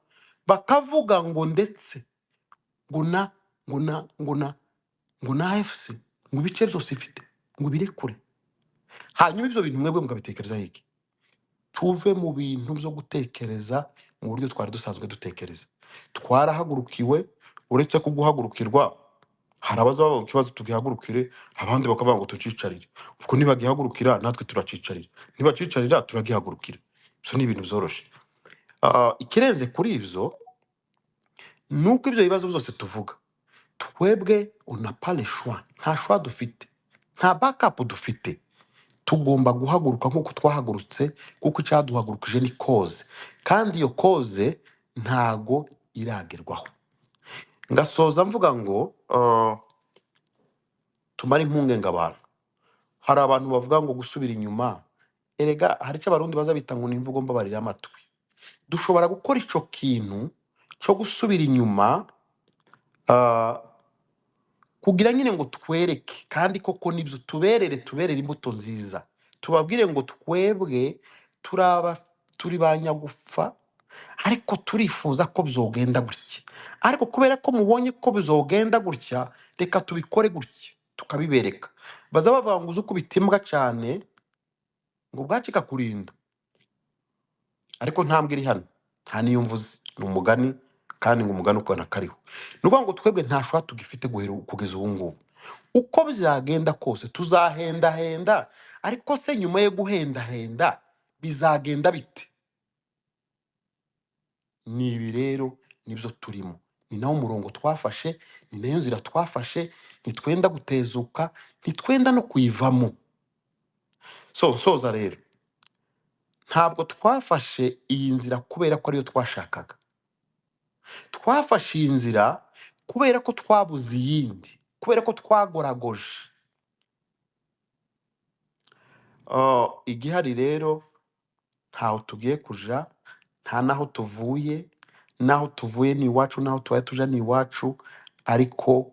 bakavuga ngo ndetse ngo na AFC ngo ibice byose ifite ngo birekure. Hanyuma ibyo bintu mwebwe mukabitekereza iki? Tuve mu bintu byo gutekereza mu buryo twari dusanzwe dutekereza. Twarahagurukiwe, uretse ko guhagurukirwa hari abaza baba ikibazo tugihagurukire, abandi bakavuga ngo tucicarire, kuko nibagihagurukira natwe turacicarira, nibacicarira turagihagurukira. Ibyo ni ibintu byoroshe. Ikirenze kuri ibyo nuko ibyo bibazo byose tuvuga, twebwe on n'a pas le choix, nta choix dufite, nta backup dufite. Tugomba guhaguruka nk'uko twahagurutse, kuko icyaduhagurukije ni cause, kandi iyo cause ntago iragerwaho. Ngasoza mvuga ngo tumare impungenge abantu. Hari abantu bavuga ngo gusubira inyuma, erega hari icyo abarundi bazabita ngo nimvugo mbabarira amatwi. Dushobora gukora ico kintu cyo gusubira inyuma, kugira nyine ngo twereke, kandi koko nibyo tuberere imbuto nziza, tubabwire ngo twebwe turi ba nyagufa, ariko turifuza ko bizogenda gutya, ariko kubera ko mubonye ko bizogenda gutya, reka tubikore gutya tukabibereka. Baza bavuga ngo uzi ukubita imbwa cyane ngo bwacika kurinda, ariko ntambwe iri hano nta niyo mvuze, ni umugani, kandi ngo umugani ukona kariho. Ni ukuvuga ngo twebwe nta shwa tugifite kugeza ubu ngubu. Uko byagenda kose tuzahendahenda, ariko se nyuma yo guhendahenda bizagenda bite? Ni ibi rero nibyo turimo, ni nawo murongo twafashe, ni nayo nzira twafashe, ntitwenda gutezuka, ntitwenda no kuyivamo. Soza rero, ntabwo twafashe iyi nzira kubera ko ariyo twashakaga, twafashe iyi nzira kubera ko twabuze iyindi, kubera ko twagoragoje. Igihari rero, ntaho tugiye kuja, nta naho tuvuye, naho tuvuye ni iwacu, naho tubaye tuja ni iwacu, ariko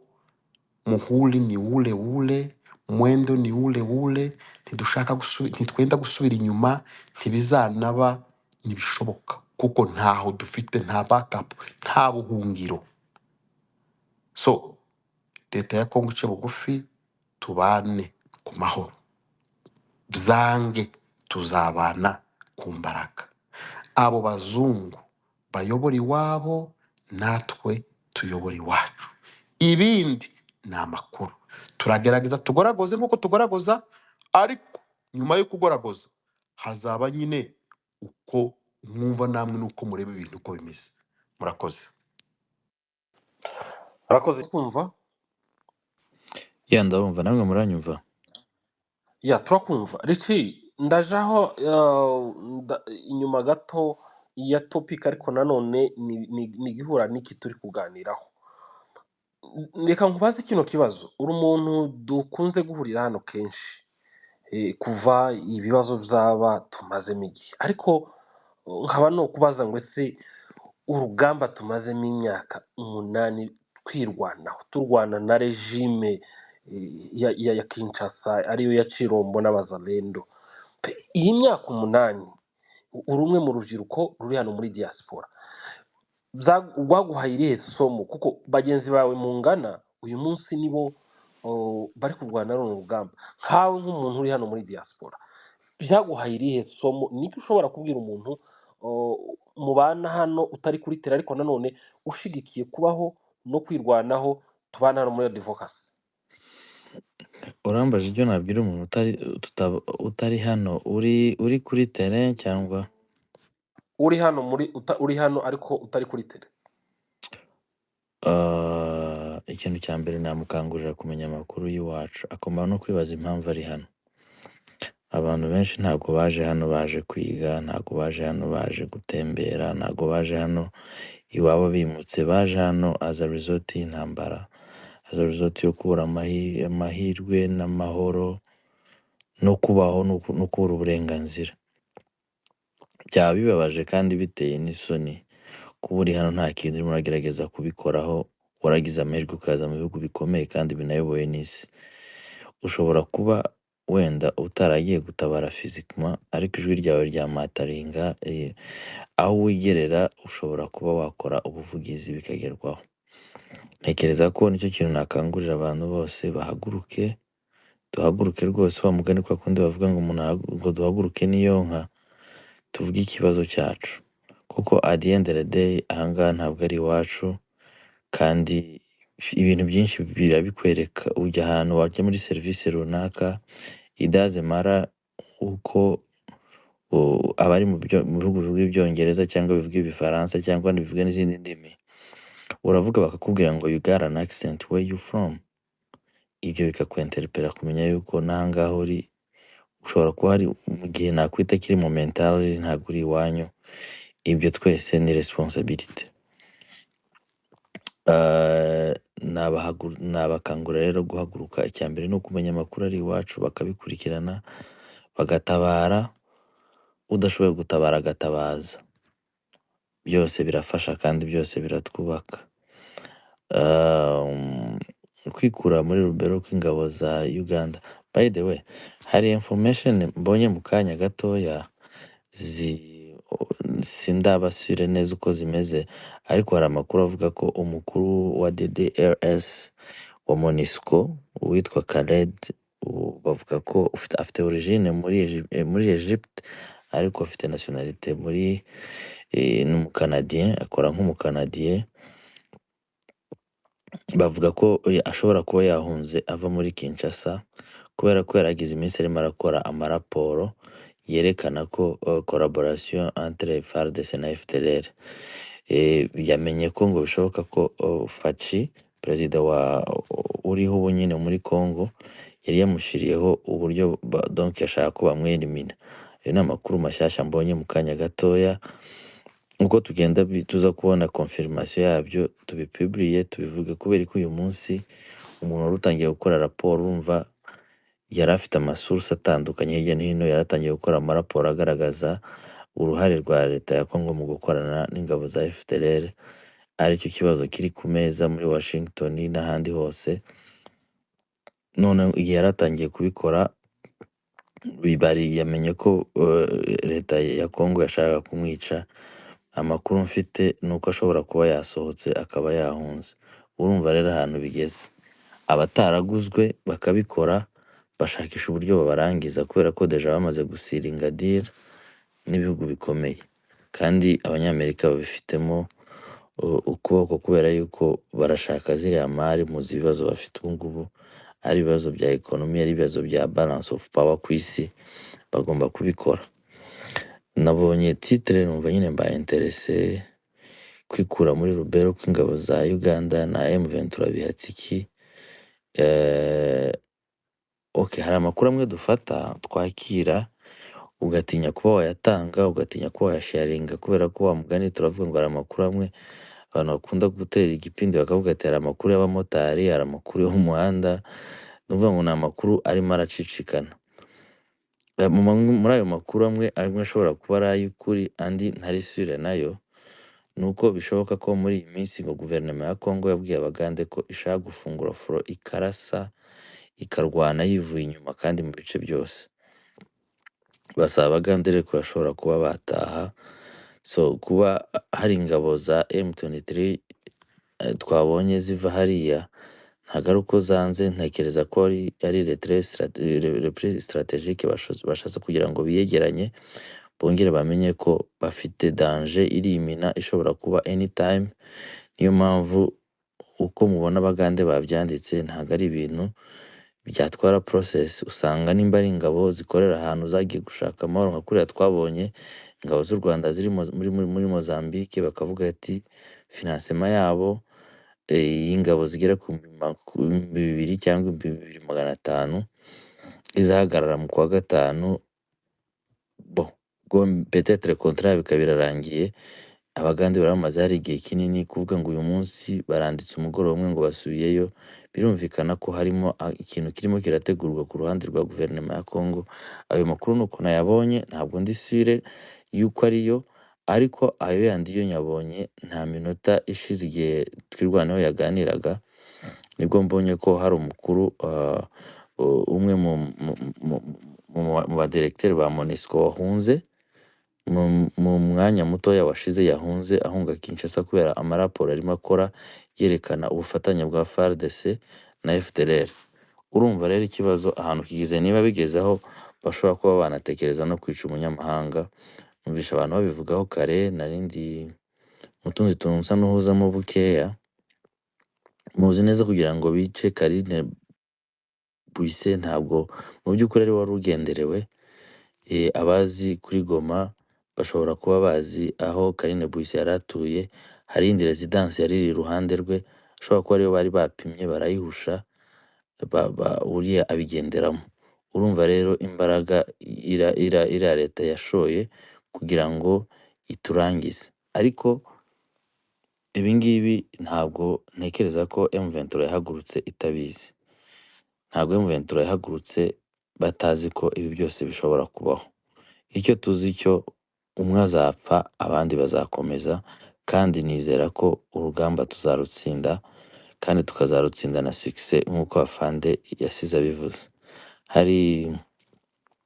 muhuri ni ule ule, mwendo ni ule ule, ntitwenda gusubira inyuma, ntibizanaba, ntibishoboka, kuko ntaho dufite, nta backup, nta buhungiro. Leta ya Kongo ice bugufi, tubane ku mahoro, byange tuzabana ku mbaraga. Abo bazungu bayobora iwabo, natwe tuyobora iwacu, ibindi ni amakuru. Turagerageza tugoragoze nk'uko tugoragoza, ariko nyuma yo kugoragoza hazaba nyine uko mwumva namwe n'uko mureba ibintu uko bimeze. Murakoze. arakoze kumva. Ya ndabumva, namwe muranyumva? Turakumva. Richi, ndajaho inyuma gato ya topic, ariko nanone ni igihura n'iki turi kuganiraho. Reka nkubaze kino kibazo. Uri umuntu dukunze guhurira hano kenshi, kuva ibibazo byaba tumazemo igihe, ariko nkaba no kubaza ngo ese urugamba tumazemo imyaka 8 twirwanaho, turwana na regime ya Kinshasa, ariyo ya Chirombo n'abazalendo, iyi myaka 8 uri umwe mu rubyiruko ruri hano muri diaspora, rwaguhaye irihe somo? Kuko bagenzi bawe mungana uyu munsi nibo bari kurwana runo rugamba, nkawe nk'umuntu uri hano muri diaspora, byaguhaye irihe somo? Niko ushobora kubwira umuntu mubana hano utari kuri tera, ariko nanone ushigikiye kubaho no kwirwanaho, tubana hano muri advocacy? Urambaje ibyo nabwira umuntu utari hano, uri kuri terrain cyangwa uri hano ariko utari kuri tera? ikintu cya mbere namukangurira kumenya amakuru y'iwacu, akomara no kwibaza impamvu ari hano. Abantu benshi ntabwo baje hano baje kwiga, ntabwo baje hano baje gutembera, ntabwo baje hano iwabo bimutse, baje hano as a result y'intambara, as a result yo kubura amahirwe n'amahoro no kubaho no kubura uburenganzira. Byaba bibabaje kandi biteye n'isoni kuba uri hano nta kintu urimo uragerageza kubikoraho, waragize amahirwe ukaza mu bihugu bikomeye kandi binayoboye n'isi. Ushobora kuba wenda utaragiye gutabara physiquement, ariko ijwi ryawe ryamataringa, aho wigerera ushobora kuba wakora ubuvugizi bikagerwaho. Ntekereza ko nicyo kintu nakangurira abantu bose, bahaguruke, duhaguruke rwose. Wa mugani kwa kundi bavuga ngo duhaguruke niyonka, tuvuge ikibazo cyacu, kuko at the end of the day ahangaha ntabwo ari iwacu, kandi ibintu byinshi birabikwereka. Ujya ahantu, wajya muri serivisi runaka, idazemara uko abari mu bihugu bivuga ibyongereza cyangwa bivuga ibifaransa cyangwa bivuga n'izindi ndimi, uravuga bakakubwira ngo you got an accent, where you from? Ibyo bikakwenterepera kumenya yuko n'ahangaha uri ushobora kuba hari mu gihe nakwita kiri momentary, ntabwo uri iwanyu. Ibyo twese ni responsibility. Nabakangura rero guhaguruka. Icya mbere ni ukumenya amakuru ari iwacu, bakabikurikirana, bagatabara. Udashoboye gutabara agatabaza. Byose birafasha kandi byose biratwubaka. Kwikura muri rubero kw'ingabo za Uganda, by the way, hari information mbonye mu kanya gatoya sindabasire neza uko zimeze, ariko hari amakuru avuga ko umukuru wa DDRS wa MONUSCO witwa Khaled, bavuga ko afite origine muri Egypte, ariko afite nationalité ni umukanadien, akora nk'umukanadien. Bavuga ko ashobora kuba yahunze ava muri Kinshasa kubera ko yaragize iminsi arimo arakora amaraporo yerekana ko collaboration entre FARDC na FDLR. Yamenye ko ngo bishoboka ko Faci, perezida uriho ubu nyine muri Congo, yari yamushyiriyeho uburyo donc yashaka ko bamwelimina. Ayo ni amakuru mashyashya mbonye mu kanya gatoya. Uko tugenda tuza kubona confirmation yabyo tubipubliye tubivuge, kubera ko uyu munsi umuntu wari utangiye gukora raporo, urumva yari afite amasource atandukanye hirya no hino, yaratangiye gukora amaraporo agaragaza uruhare rwa leta ya Congo mu gukorana n'ingabo za FDLR. Aricyo kibazo kiri ku meza muri Washington n'ahandi hose. None igihe yaratangiye kubikora, yamenye ko leta ya Congo yashakaga kumwica. Amakuru mfite ni uko ashobora kuba yasohotse akaba yahunze. Urumva rero ahantu bigeze, abataraguzwe bakabikora bashakisha uburyo babarangiza, kubera ko deja bamaze gusiringa deal n'ibihugu bikomeye, kandi abanyamerika babifitemo ukuboko, kubera yuko barashaka ziriya mari. Muzi ibibazo bafite ubu ngubu, ari ibibazo bya economy, ari ibibazo bya balance of power ku isi, bagomba kubikora. Nabonye titre numva nyine mba interesse kwikura muri Rubero kw'ingabo za Uganda na M23 bihatse iki. Okay, hari amakuru amwe dufata twakira ugatinya kuba wayatanga, ugatinya kuba wayasharinga, kubera ko wa mugani turavuga ngo hari amakuru amwe abantu bakunda gutera igipindi bakavuga ati hari amakuru y'abamotari, hari amakuru yo mu muhanda. Nuvuga ngo ni amakuru arimo aracicikana. Muri ayo makuru amwe ashobora kuba ari ay'ukuri, andi ntari sure nayo, nuko bishoboka ko muri iyi minsi ngo guverinoma ya Congo yabwiye Abagande ko ishaka gufungura furo ikarasa ikarwana yivuye inyuma kandi mu bice byose. Basaba Abagande rero ko bashobora kuba bataha. So kuba hari ingabo za M23 twabonye ziva hariya, ntabwo ari uko zanze, ntekereza ko ari reprise strategique bashatse kugira ngo biyegeranye, bongere bamenye ko bafite danger iri imina ishobora kuba anytime. Niyo mpamvu uko mubona Abagande babyanditse ntabwo ari ibintu byatwara process. Usanga nimba ari ingabo zikorera ahantu zagiye gushaka amahoro, nka kuriya twabonye ingabo z'u Rwanda ziri muri Mozambique, bakavuga ati financement yabo y'ingabo zigera ku 2,000 cyangwa 2,500 izahagarara mu kwa gatanu. Peut-être contrat bikaba birarangiye. Abagande baramaze hari igihe kinini kuvuga ngo uyu munsi baranditse umugoroba umwe ngo basubiyeyo. Birumvikana ko harimo ikintu kirimo kirategurwa ku ruhande rwa guverinoma ya Congo. Ayo makuru nuko nayabonye, ntabwo ndi sure yuko ariyo, ariko ayo yandi yo nyabonye nta minota ishize igihe twirwanaho yaganiraga, nibwo mbonye ko hari umukuru umwe mu badirecteur ba MONUSCO wahunze mu mwanya mutoya washize, yahunze ahunga Kinshasa kubera amaraporo arimo akora yerekana ubufatanye bwa FARDC na FDLR. Urumva rero ikibazo ahantu kigize, niba bigeze aho bashobora kuba banatekereza no kwica umunyamahanga. Numvisha abantu babivugaho kare, narindi mu tundi tuntu nsa n'uhuzamo bukeya. Muzi neza kugira ngo bice Karine Bwise ntabwo mu by'ukuri ari wari ugenderewe. Abazi kuri Goma bashobora kuba bazi aho Karine Bwise yari atuye, hari indi residence yari iri iruhande rwe, ashobora kuba ariyo bari bapimye barayihusha, uriya abigenderamo. Urumva rero imbaraga iriya leta yashoye kugira ngo iturangize. Ariko ibingibi ntabwo ntekereza ko M23 yahagurutse itabizi. Ntabwo M23 yahagurutse batazi ko ibi byose bishobora kubaho. Icyo tuzi cyo, umwe azapfa abandi bazakomeza, kandi nizera ko urugamba tuzarutsinda, kandi tukazarutsinda na success nk'uko Afande yasize abivuze. Hari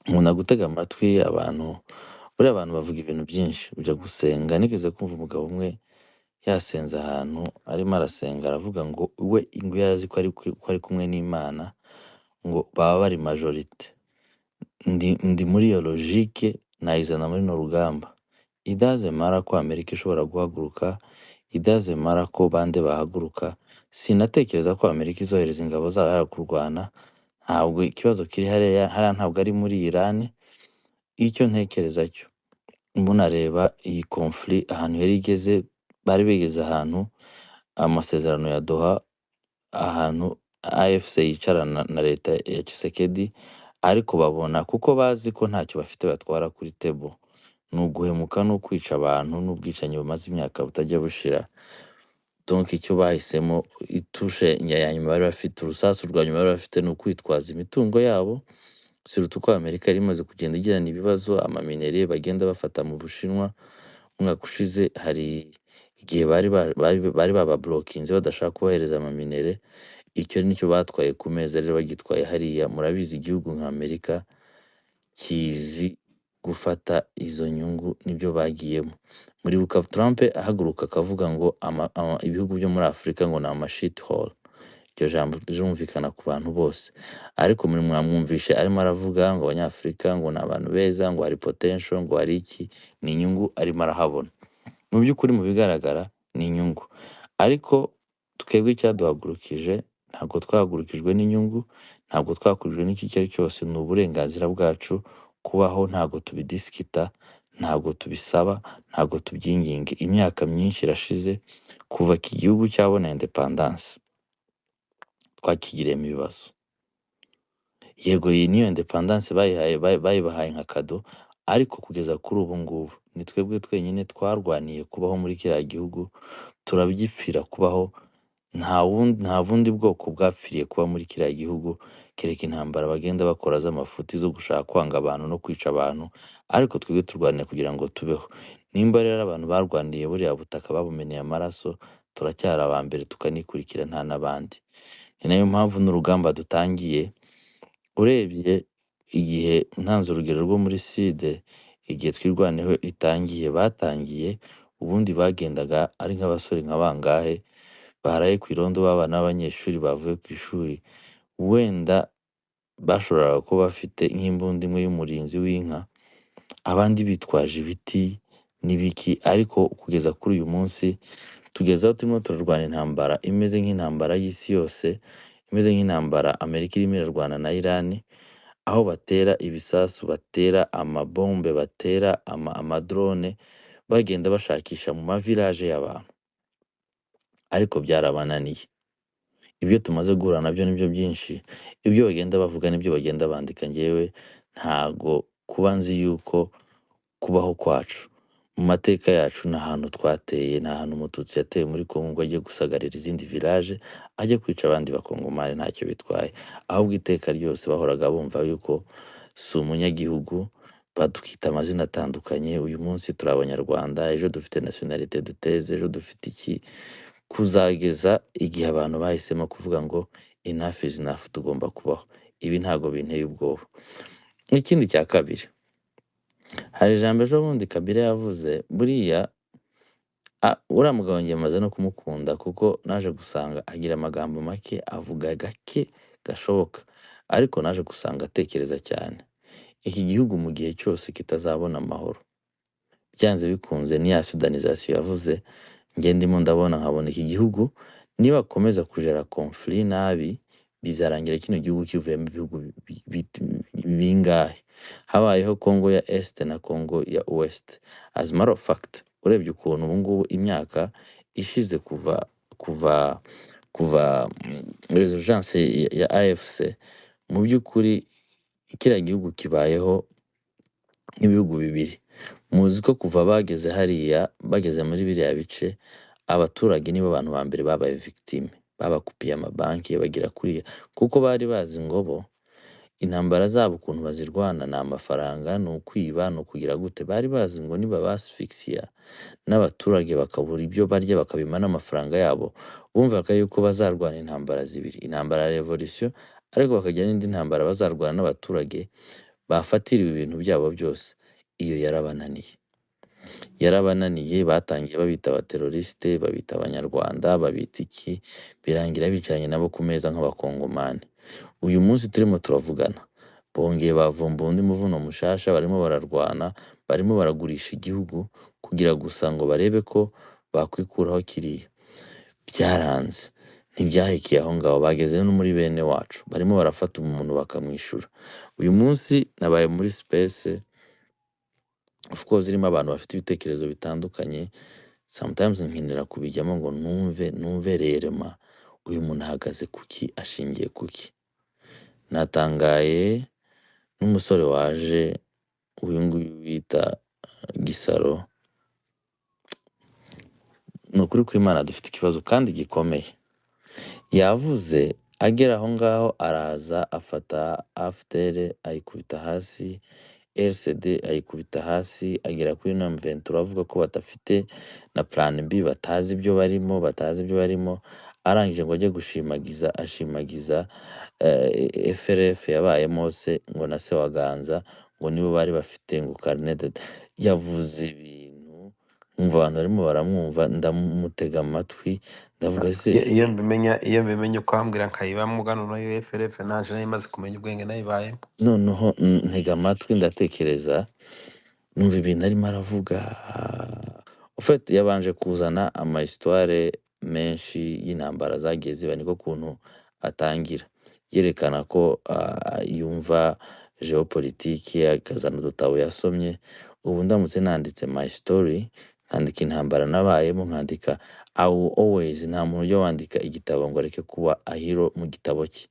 umuntu agutega amatwi, abantu buriya abantu bavuga ibintu byinshi ujya gusenga nigeze kumva umugabo umwe yasenze ahantu arimo arasenga aravuga ngo we ngo iyo azi ko ari kumwe n'Imana ngo baba bari majorite. Ndi muri iyo logique nayizana muri no rugamba. Idazemara ko Amerika ishobora guhaguruka, idazemara ko bande bahaguruka, sinatekereza ko Amerika izohereza ingabo zayo hariya kurwana. Ntabwo ikibazo kiri hariya ntabwo ari muri Iran. Icyo ntekereza cyo munareba iyi conflit ahantu yari igeze, bari bigeze ahantu amasezerano ya Doha, ahantu AFC yicarana na leta ya Tshisekedi, ariko babona kuko bazi ko ntacyo bafite batwara kuri table, ni uguhemuka no kwica abantu n'ubwicanyi bumaze imyaka butajya bushira. Donc icyo bahisemo itushe ya nyuma bari bafite, urusasu rwa nyuma bari bafite ni ukwitwaza imitungo yabo, surtout uko Amerika yari imaze kugenda igirana ibibazo, amaminere bagenda bafata mu Bushinwa. Umwaka ushize hari igihe bari babablokinze badashaka kubohereza amaminere, icyo nicyo batwaye ku meza rero bagitwaye hariya. Murabizi igihugu nka Amerika kizi gufata izo nyungu, nibyo bagiyemo. Muribuka Trump ahaguruka akavuga ngo ibihugu byo muri Afurika ngo ni amashit hole. Iryo jambo rirumvikana ku bantu bose, ariko muri mwamwumvishe arimo aravuga ngo abanyafurika ngo ni abantu beza, ngo hari potential, ngo hari iki, ni inyungu arimo arahabona. Mu by'ukuri mu bigaragara ni inyungu, ariko twebwe icyaduhagurukije ntabwo twahagurukijwe n'inyungu, ntabwo twakurijwe n'iki icyo ari cyose, ni uburenganzira bwacu kubaho. Ntabwo tubidisikita, ntabwo tubisaba, ntabwo tubyinginga. Imyaka myinshi irashize kuva iki gihugu cyabona independence, twakigiriyemo ibibazo. Yego iyi niyo independence bayibahaye nka kado, ariko kugeza kuri ubu ngubu ni twebwe twenyine twarwaniye kubaho muri kiriya gihugu, turabyipfira kubaho. Nta bundi bwoko bwapfiriye kuba muri kiriya gihugu kereka intambara bagenda bakora z'amafuti zo gushaka kwanga abantu no kwica abantu, ariko twebwe turwanira kugira ngo tubeho. Nimba rero abantu barwaniye buriya butaka babumeneye amaraso, turacyari aba mbere tukanikurikira nta n'abandi. Ni nayo mpamvu n'urugamba dutangiye, urebye igihe ntanze urugero rwo muri Sud, igihe twirwaneho itangiye, batangiye ubundi bagendaga ari nk'abasore nka bangahe baraye ku irondo b'abana n'abanyeshuri bavuye ku ishuri, wenda bashoboraga kuba bafite nk'imbunda imwe y'umurinzi w'inka, abandi bitwaje ibiti n'ibiki. Ariko kugeza kuri uyu munsi tugeze aho turimo turarwana intambara imeze nk'intambara y'isi yose, imeze nk'intambara Amerika irimo irarwana na Iran, aho batera ibisasu, batera amabombe, batera amadrone, bagenda bashakisha mu mavilaje y'abantu, ariko byarabananiye. Ibyo tumaze guhura nabyo nibyo byinshi, ibyo bagenda bavuga nibyo bagenda bandika. Njyewe ntago kuba nzi yuko kubaho kwacu mu mateka yacu nta hantu twateye, nta hantu umututsi yateye muri Kongo ngo ajye gusagarira izindi village, ajye kwica abandi bakongomani, ntacyo bitwaye. Ahubwo iteka ryose bahoraga bumva yuko si umunyagihugu, badukita amazina atandukanye. Uyu munsi turi abanyarwanda, ejo dufite nationalité duteze, ejo dufite iki, kuzageza igihe abantu bahisemo kuvuga ngo enough is enough, tugomba kubaho. Ibi ntago binteye ubwoba. Ikindi cya kabiri, hari ijambo ejo bundi Kabila yavuze, buriya uriya mugabo njye maze no kumukunda kuko naje gusanga agira amagambo make, avuga gake gashoboka, ariko naje gusanga atekereza cyane. Iki gihugu mu gihe cyose kitazabona amahoro, byanze bikunze ni ya sudanization yavuze, njye ndimo ndabona nkabona iki gihugu nibakomeza kujera conflit nabi, bizarangira kino gihugu kivuyemo ibihugu bingahe. Habayeho Congo ya Est na Congo ya West. As a matter of fact, urebye ukuntu ubu ngubu imyaka ishize kuva resurgence ya AFC, mu by'ukuri kiriya gihugu kibayeho nk'ibihugu bibiri. Muzi ko kuva bageze hariya, bageze muri biriya bice, abaturage nibo bantu ba mbere babaye victime, babakupiye amabanki bagira kuriya, kuko bari bazi ngo bo intambara zabo ukuntu bazirwana ni amafaranga, ni ukwiba, ni ukugira gute. Bari bazi ngo niba basfixia n'abaturage bakabura ibyo barya bakabima n'amafaranga yabo, bumvaga yuko bazarwana intambara zibiri, intambara ya revolution, ariko bakagira n'indi ntambara bazarwana n'abaturage bafatiriwe ibintu byabo byose. iyo yarabananiye, batangiye babita abaterorisite, babita abanyarwanda, babita iki, birangira bicaranye nabo ku meza nk'abakongomani. Uyu munsi turimo turavugana, bongeye bavumbuye undi muvuno mushasha, barimo bararwana, barimo baragurisha igihugu kugira gusa ngo barebe ko bakwikuraho kiriya. Byaranze, ntibyahikiye aho ngaho, bageze no muri bene wacu, barimo barafata umuntu bakamwishura. Uyu munsi nabaye muri space of course irimo abantu bafite ibitekerezo bitandukanye, sometimes nkenera kubijyamo ngo numve rerema uyu muntu ahagaze kuki, ashingiye kuki. Natangaye n'umusore waje, uyu nguyu bita Gisaro. Ni ukuri kw'Imana dufite ikibazo kandi gikomeye. Yavuze agera aho ngaho, araza afata AFDL ayikubita hasi, RCD ayikubita hasi, agera kuri M23 avuga ko badafite na plan B, batazi ibyo barimo, arangije ngo ajye ashimagiza FRF yabayemo se ngo na se wa Ganza ngo nibo bari bafite ngo carnet. Yavuze ibintu nkumva abantu barimo baramwumva, ndamutega amatwi, ndavuga se iyo mbimenya ukambwira nkayibamo ugana nayo FRF naje nayo imaze kumenya ubwenge nayibayemo. noneho ntega amatwi, ndatekereza, numva ibintu arimo aravuga. Ufite yabanje kuzana amahistware menshi y'intambara zagiye ziba, niko kuntu atangira yerekana ko yumva geopolitike, akazana udutabo yasomye. Ubu ndamutse nanditse my story, nkandika intambara nabayemo, nkandika I will always, nta muntu ujya wandika igitabo ngo areke kuba ahiro mu gitabo cye,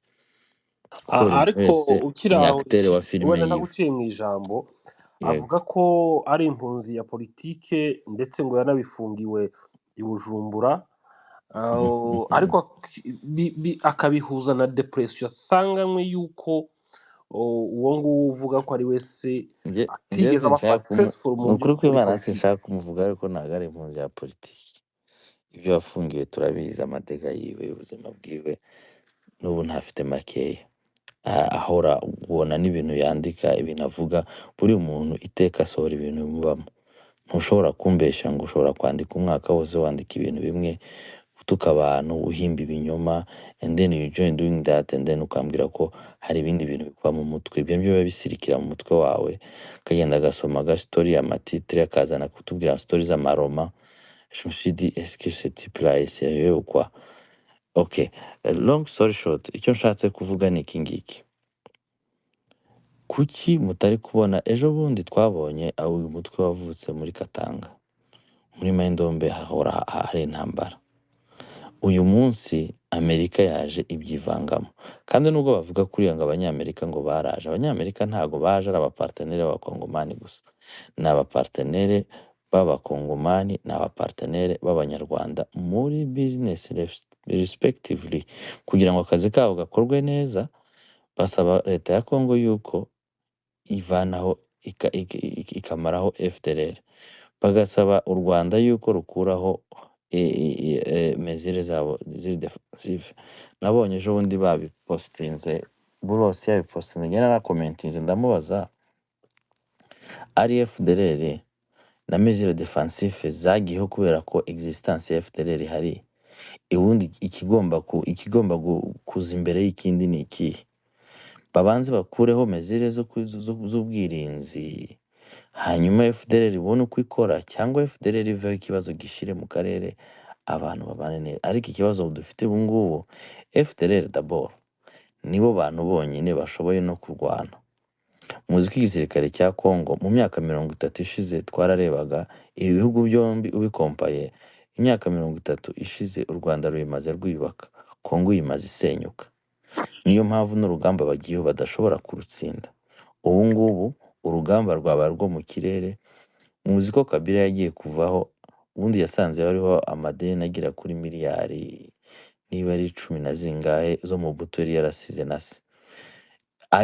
kuko buri muntu ariko wese ukiri ni aho acteur wa filime wenda yiwe. ntaguciye mu ijambo, Yego. avuga ko ari impunzi ya politike ndetse ngo yanabifungiwe i Bujumbura, ariko akabihuza na depression asanganywe yuko uwo nguwo uvuga ko ari we se atigeze aba successful ni mu ukuri by'ukuri muri kw'Imana politike. sinshaka kumuvuga, ariko ntabwo ari impunzi ya politiki. Ibyo yafungiwe turabizi, amateka yiwe, ubuzima bwiwe, n'ubu ntafite makeya. Ahora ubona n'ibintu yandika, ibintu avuga, buri muntu iteka asohora ibintu bimubamo. Ntushobora kumbeshya ngo ushobora kwandika umwaka wose wandika ibintu bimwe, utuka abantu, uhimba ibinyoma, and then you join doing that, and then ukambwira ko hari ibindi bintu bikuba mu mutwe. Ibyo biba bisirikira mu mutwe wawe, akagenda agasoma story amatitre, akazana kutubwira story z'amaroma. Je me suis dit, est-ce que ce type-là est sérieux ou quoi? Ok, long story short, icyo nshatse kuvuga ni iki ngiki. Kuki mutari kubona, ejo bundi twabonye aho uyu mutwe wavutse muri Katanga, muri Maindombe hahora hari intambara. Uyu munsi Amerika yaje ibyivangamo, kandi nubwo bavuga kuriya ngo abanyamerika ngo baraje, abanyamerika ntago baje ari abapartenere b'abakongomani gusa, ni abapartenere b'abakongomani, ni abapartenere b'abanyarwanda muri business respectively. Kugira ngo akazi kabo gakorwe neza, basaba leta ya Kongo yuko ivanaho ikamaraho FDLR, bagasaba u Rwanda yuko rukuraho mezire zabo ziri defensive. Nabonye ejo bundi babipostinze, Burose yabipostinze, njye narakomentinze ndamubaza, ari FDLR na mezire defensive zagiyeho kubera ko existence ya FDLR hari, ubundi ikigomba kuza imbere y'ikindi ni ikihe? Babanze bakureho mezire z'ubwirinzi, hanyuma FDLR ibone uko ikora, cyangwa FDLR iveho ikibazo gishire mu karere, abantu babane neza. Ariko ikibazo dufite ubu ngubu, FDLR d'abord nibo bantu bonyine bashoboye no kurwana. Muzi ko igisirikare cya Kongo mu myaka 30 ishize, twararebaga ibi bihugu byombi ubikompaye, imyaka 30 ishize u Rwanda ruyimaze rwiyubaka, Kongo imaze isenyuka. Niyo mpamvu n'urugamba bagiyeho badashobora kurutsinda. Ubu ngubu urugamba rwaba rwo mu kirere. Muzi ko Kabila yagiye kuvaho, ubundi yasanze hariho amadeni agera kuri miliyari niba ari 10 na zingahe zo mu buto yari yarasize na se.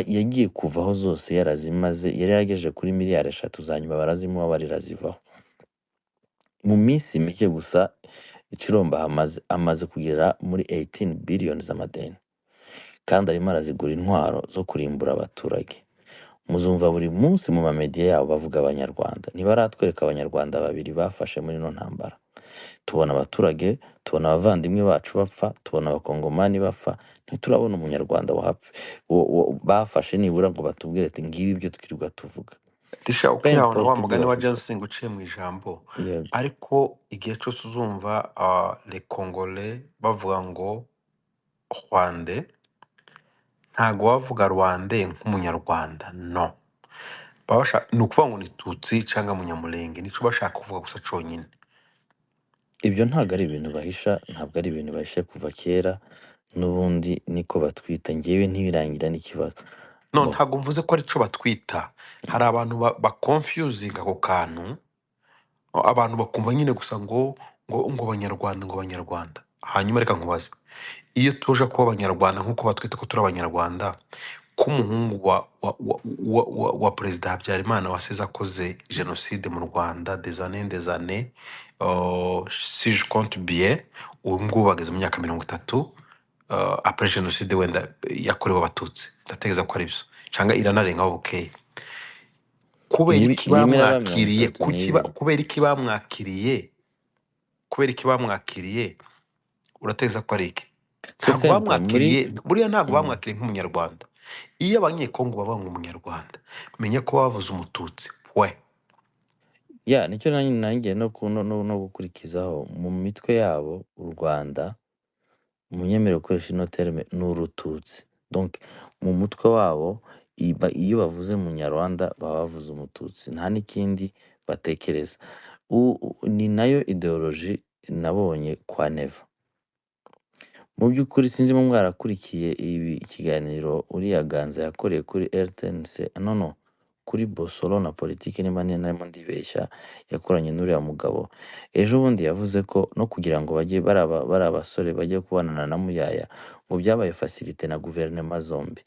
Yagiye kuvaho zose yarazimaze, yari yaragejeje kuri miliyari 3, zanyuma barazimuha barirazivaho. Mu minsi mike gusa Chilomba amaze kugera muri 18 billion z'amadeni, kandi arimo arazigura intwaro zo kurimbura abaturage. muzumva buri munsi mu mamediya yabo bavuga abanyarwanda, ntibaratwereka abanyarwanda babiri bafashe muri ino ntambara. Tubona abaturage, tubona abavandimwe bacu bapfa, tubona abakongomani bapfa, ntiturabona umunyarwanda bafashe nibura ngo batubwire ati ngibi ibyo twirirwa tuvuga. risha Peu ukihana wa importe ibyo mugani wa bavuga. Johnson uciye mu ijambo, Yego. ariko igihe cyose uzumva le Congolais bavuga ngo Rwande, ntago bavuga Rwande nk'umunyarwanda, no. Ni ukuvuga ngo ni Tutsi cyangwa Munyamulenge, nicyo bashaka kuvuga gusa cyonyine. Ibyo ntabwo ari ibintu bahisha, ntabwo ari ibintu bahishe kuva kera, n'ubundi niko batwita, ngewe ntibirangira n'ikibazo. No, Bo. ntabwo mvuze ko aricyo batwita. Hari abantu bakonfyuzinga ako kantu, abantu bakumva nyine gusa ngo abanyarwanda, ngo abanyarwanda. Hanyuma reka nkubaze, iyo tuje kuba abanyarwanda nk'uko batwita ko turi abanyarwanda, ko umuhungu wa perezida Habyarimana wasize akoze jenoside mu Rwanda des années, si je compte bien, ubu ngubu bageze mu myaka 30 après jenoside wenda yakorewe abatutsi, ndatekereza ko ari byo cyangwa iranarengaho bukeye. Kubera iki irimo iraba bamwakiriye, 32. kubera iki bamwakiriye, kubera iki bamwakiriye, uratekereza ko ari iki? C'est Ntabwo simple, bamwakiriye, buriya ntabwo Mm. bamwakiriye nk'umunyarwanda. Iyo abanyekongo baba umunyarwanda, menye ko bavuze umututsi we. Ya, nicyo nanjye no gukurikizaho mu mitwe yabo u Rwanda, munyemerere gukoresha ino terme, ni urututsi. Donc mu mutwe wabo iyo bavuze munyarwanda baba bavuze umututsi, nta n'ikindi batekereza. Ni nayo ideoloji nabonye kwa Neva. Mu by'ukuri sinzi mu mwarakurikiye ikiganiro uriya Ganza yakoreye kuri RTNC, no, kuri Bosolo na politiki, niba narimo ndibeshya, yakoranye n'uriya mugabo. Ejo bundi yavuze ko no kugira ngo bajye bari abasore bajye kubonana na Muyaya, ngo byabaye facilité na guverinoma zombi.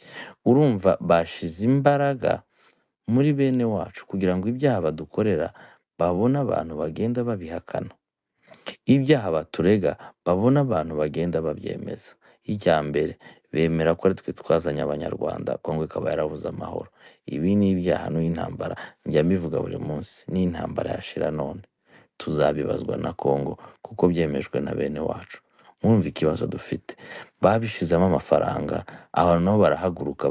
Urumva bashize imbaraga muri bene wacu kugira ngo ibyaha badukorera babone abantu bagenda babihakana, ibyaha baturega babona abantu bagenda babyemeza. Icya mbere, bemera ko ari twe twazanye abanyarwanda, Kongo ikaba yarabuze amahoro. Ibi ni ibyaha n'intambara, njya mbivuga buri munsi, n'intambara yashira none tuzabibazwa na Kongo kuko byemejwe na bene wacu. Mwumva ikibazo dufite, babishizemo amafaranga, abantu nabo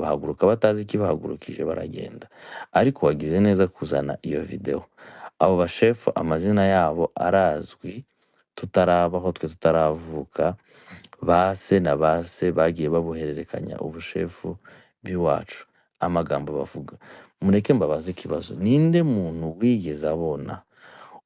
bahaguruka batazi ikibahagurukije baragenda. Ariko wagize neza kuzana iyo video. Abo bashefu amazina yabo arazwi, tutarabaho, twe tutaravuka, base na base bagiye babuhererekanya ubushefu b'iwacu. Amagambo bavuga, mureke mbabaze ikibazo, ninde muntu wigeze abona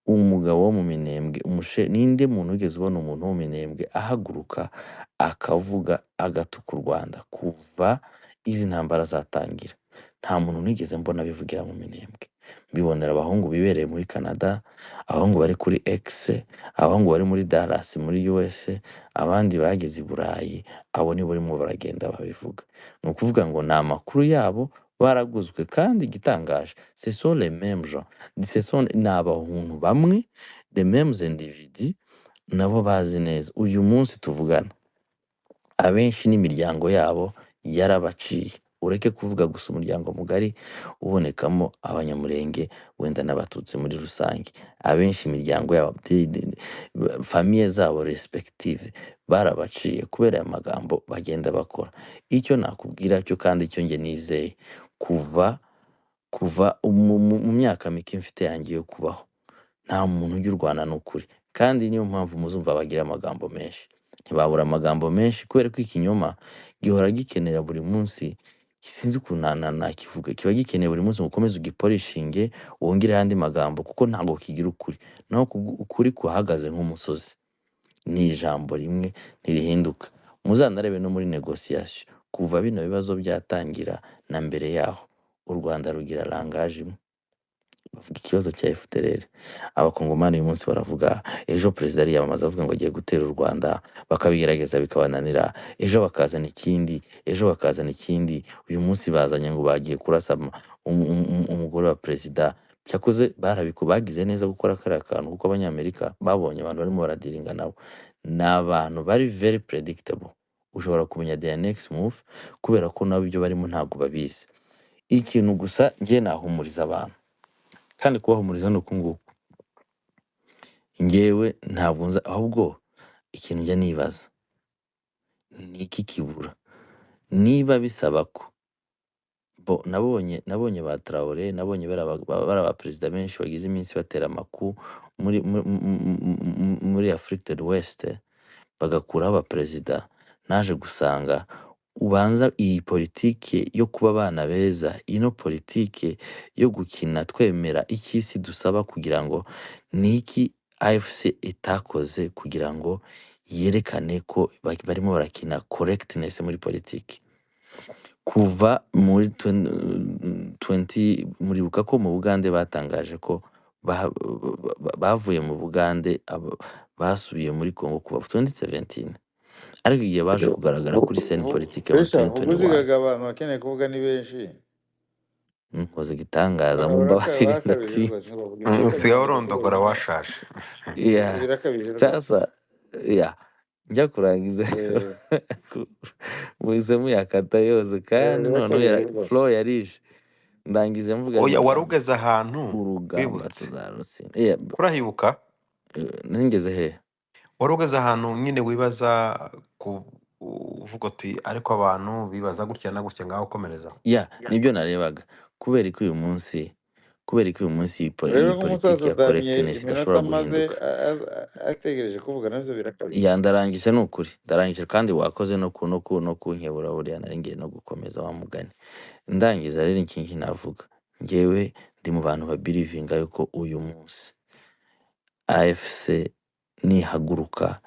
umugabo wo mu Minembwe, ninde muntu wigeze ubona umuntu wo mu Minembwe ahaguruka akavuga agatuka u Rwanda kuva izi ntambara zatangira? Nta muntu nigeze mbona bivugira mu Minembwe. Mbibonera abahungu bibereye muri Canada, abahungu bari kuri X, abahungu bari muri Dallas muri US, abandi bageze i Burayi, abo nibo barimo baragenda babivuga. Ni ukuvuga ngo ni amakuru yabo baraguzwe, kandi igitangaje ce sont les mêmes gens, ni abahungu bamwe, les mêmes individus, nabo bazi neza. Uyu munsi tuvugana abenshi n'imiryango yabo yarabaciye, ureke kuvuga gusa umuryango mugari ubonekamo abanyamurenge wenda n'abatutsi muri rusange. Abenshi imiryango yabo, famiye zabo respective barabaciye kubera aya magambo bagenda bakora. Icyo nakubwira cyo kandi icyo nge nizeye kuva mu myaka mike mfite yanjye yo kubaho, nta muntu ujya urwana n'ukuri, kandi niyo mpamvu muzumva bagira amagambo menshi. Ntibabura amagambo menshi kubera ko ikinyoma gihora gikenera buri munsi, sinzi ukuntu nakivuga, kiba gikeneye buri munsi ngo ukomeze ugipolishinge, wongere ayandi magambo, kuko ntabwo kigira ukuri. Naho ukuri kuhagaze nk'umusozi, ni ijambo rimwe ntirihinduka. Muzanarebe no muri negociation, kuva bino bibazo byatangira na mbere yaho, u Rwanda rugira langage imwe, bavuga ikibazo cya FDLR. Abakongomani uyu munsi baravuga, ejo perezida ariyamamaza avuga ngo agiye gutera u Rwanda, bakabigerageza bikabananira, ejo bakazana ikindi, ejo bakazana ikindi. Uyu munsi bazanye ngo bagiye kurasa umugore wa perezida. Cyakoze bagize neza gukora kariya kantu, kuko abanyamerika babonye abantu barimo baradiringa nabo, ni abantu bari very predictable. Ushobora kumenya their next move kubera ko nabo ibyo barimo ntabwo babizi. ikintu gusa njye nahumuriza abantu kandi kubahumuriza ni uku nguku njyewe ntabwo nza ahubwo ikintu njya nibaza ni iki kibura niba bisaba ko nabonye ba Traoré nabonye bari abaperezida benshi bagize iminsi batera amaku muri Afrique de l'Ouest bagakuraho abaperezida naje gusanga ubanza iyi politike yo kuba abana beza ino politike yo gukina twemera icy'isi dusaba kugira ngo ni iki AFC itakoze kugira ngo yerekane ko barimo barakina correctness muri politiki kuva muri 20 muribuka ko mu Bugande batangaje ko bavuye mu Bugande basubiye muri Congo kuva 2017 ariko igihe baje kugaragara kuri scene politique muri Pesha uguzigaga 2021 abantu bakeneye kuvuga ni benshi nkoze igitangaza mumbabarire barakabije ndati rwose ntibavuge usigaye birakabije urondogora washaje yeah birakabije rwose sasa yeah njya kurangiza Eh, muhise muyakata yose kandi noneho birakabije flow rwose yarije ndangiza mvuga oya rino wari jambo ugeze ahantu urugamba wibutse tuzarutsinda yeah, urahibuka ningeze he wari ugeze ahantu nyine wibaza uvuga uti ariko abantu bibaza gutya na gutya ngaho komereza yeah nibyo narebaga kubera ko uyu munsi iyi urebe iyi nk'umusaza politiki ya damye correctness iminota idashobora amaze guhinduka ategereje kuvuga nabyo birakabije yeah ndarangije ni ukuri ndarangije kandi wakoze no kunkebura buriya nari ngiye no gukomeza wa mugani ndangiza rero iki navuga njyewe ndi mu bantu babirivinga yuko uyu munsi AFC nihaguruka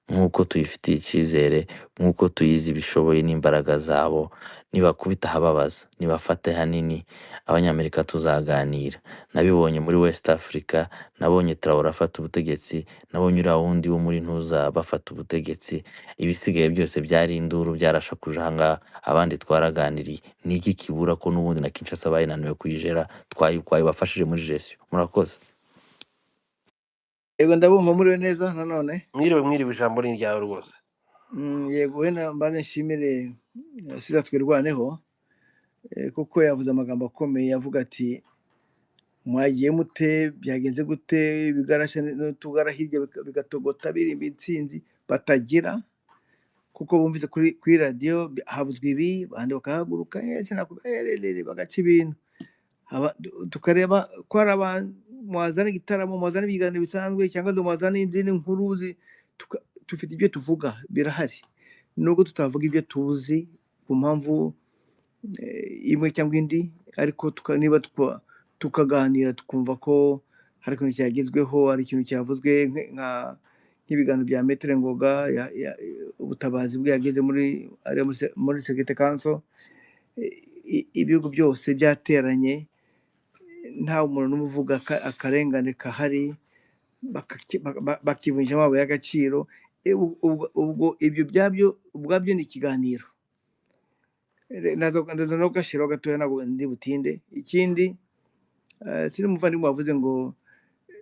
nk'uko tuyifitiye icyizere nk'uko tuyizi ibishoboye n'imbaraga zabo nibakubita ahababaza nibafate hanini abanyamerika tuzaganira nabibonye muri West Africa nabonye Traoré afata ubutegetsi nabonye uriya wundi wo muri ntuza bafata ubutegetsi ibisigaye byose byari induru byarashakuje ahangaha abandi twaraganiriye niki kibura ko n'ubundi na Kinshasa bayinaniwe kuyijera twayibafashije muri gestion murakoze yego ndabumva muriwe neza nanone mwiriwe ijambo ni ryawe rwose yego wenda mbanze nshimire Siza Twirwaneho kuko yavuze amagambo akomeye avuga ati mwagiye mute byagenze gute bigarasha n'utugara hirya bigatogota birimba intsinzi batagira kuko bumvise kuri radiyo havuzwe ibi abandi bakahaguruka bagaca ibintu tukareba ko hari abantu mwazana igitaramo mwazana ibiganiro bisanzwe cyangwa se mwazana izindi nkuru dufite ibyo tuvuga birahari nubwo tutavuga ibyo tuzi ku mpamvu imwe cyangwa indi ariko niba tukaganira tukumva ko hari ikintu cyagezweho hari ikintu cyavuzwe nk'ibiganiro bya Maître Ngoga ubutabazi bwe yageze muri Security Council ibihugu byose byateranye nta umuntu n'umwe uvuga akarengane kahari bakivunjamo amabuye y'agaciro ubwo ibyo ubwabyo ni ikiganiro ndaza no gashiraho gatoya ntabwo ndi butinde ikindi siri umuvandimwe wavuze ngo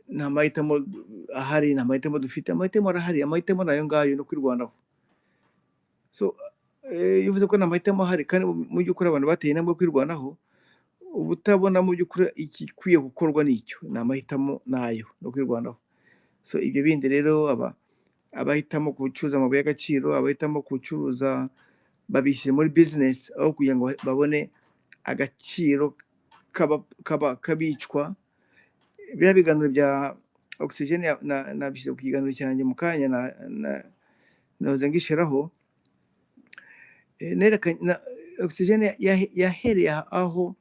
nta mahitamo ahari nta mahitamo dufite amahitamo arahari amahitamo nayo ngayo no kwirwanaho so iyo uvuze ko nta mahitamo ahari kandi mu by'ukuri abantu bateye intambwe yo kwirwanaho ubutabona mu by'ukuri ikikwiye gukorwa n'icyo ni amahitamo nayo no kwirwanaho so ibyo bindi rero abahitamo gucuruza amabuye y'agaciro abahitamo gucuruza babishyire muri business aho kugira ngo babone agaciro kabicwa biriya biganiro bya oxygen nabishyize ku kiganiro cyanjye mu kanya nahoze ngishiraho oxygen yahereye aho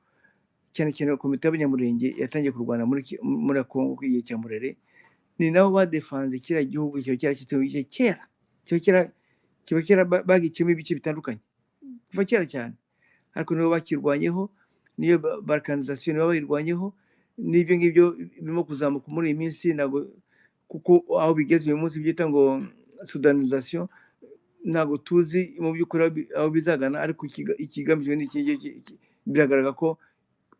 cyane cyane komite y'abanyamurenge yatangiye kurwana muri Kongo ku gihe cya Murere ni nabo badefanze kiriya gihugu kiba cyarashyitse mu gihe kera kiba kera bagiciyemo ibice bitandukanye kuva kera cyane ariko nibo bakirwanyeho niyo balkanization nibo bayirwanyeho n'ibyo ngibyo birimo kuzamuka muri iyi minsi ntabwo kuko aho bigeze uyu munsi byita ngo sudanization ntabwo tuzi mu by'ukuri aho bizagana ariko ikigamijwe ni iki biragaragara ko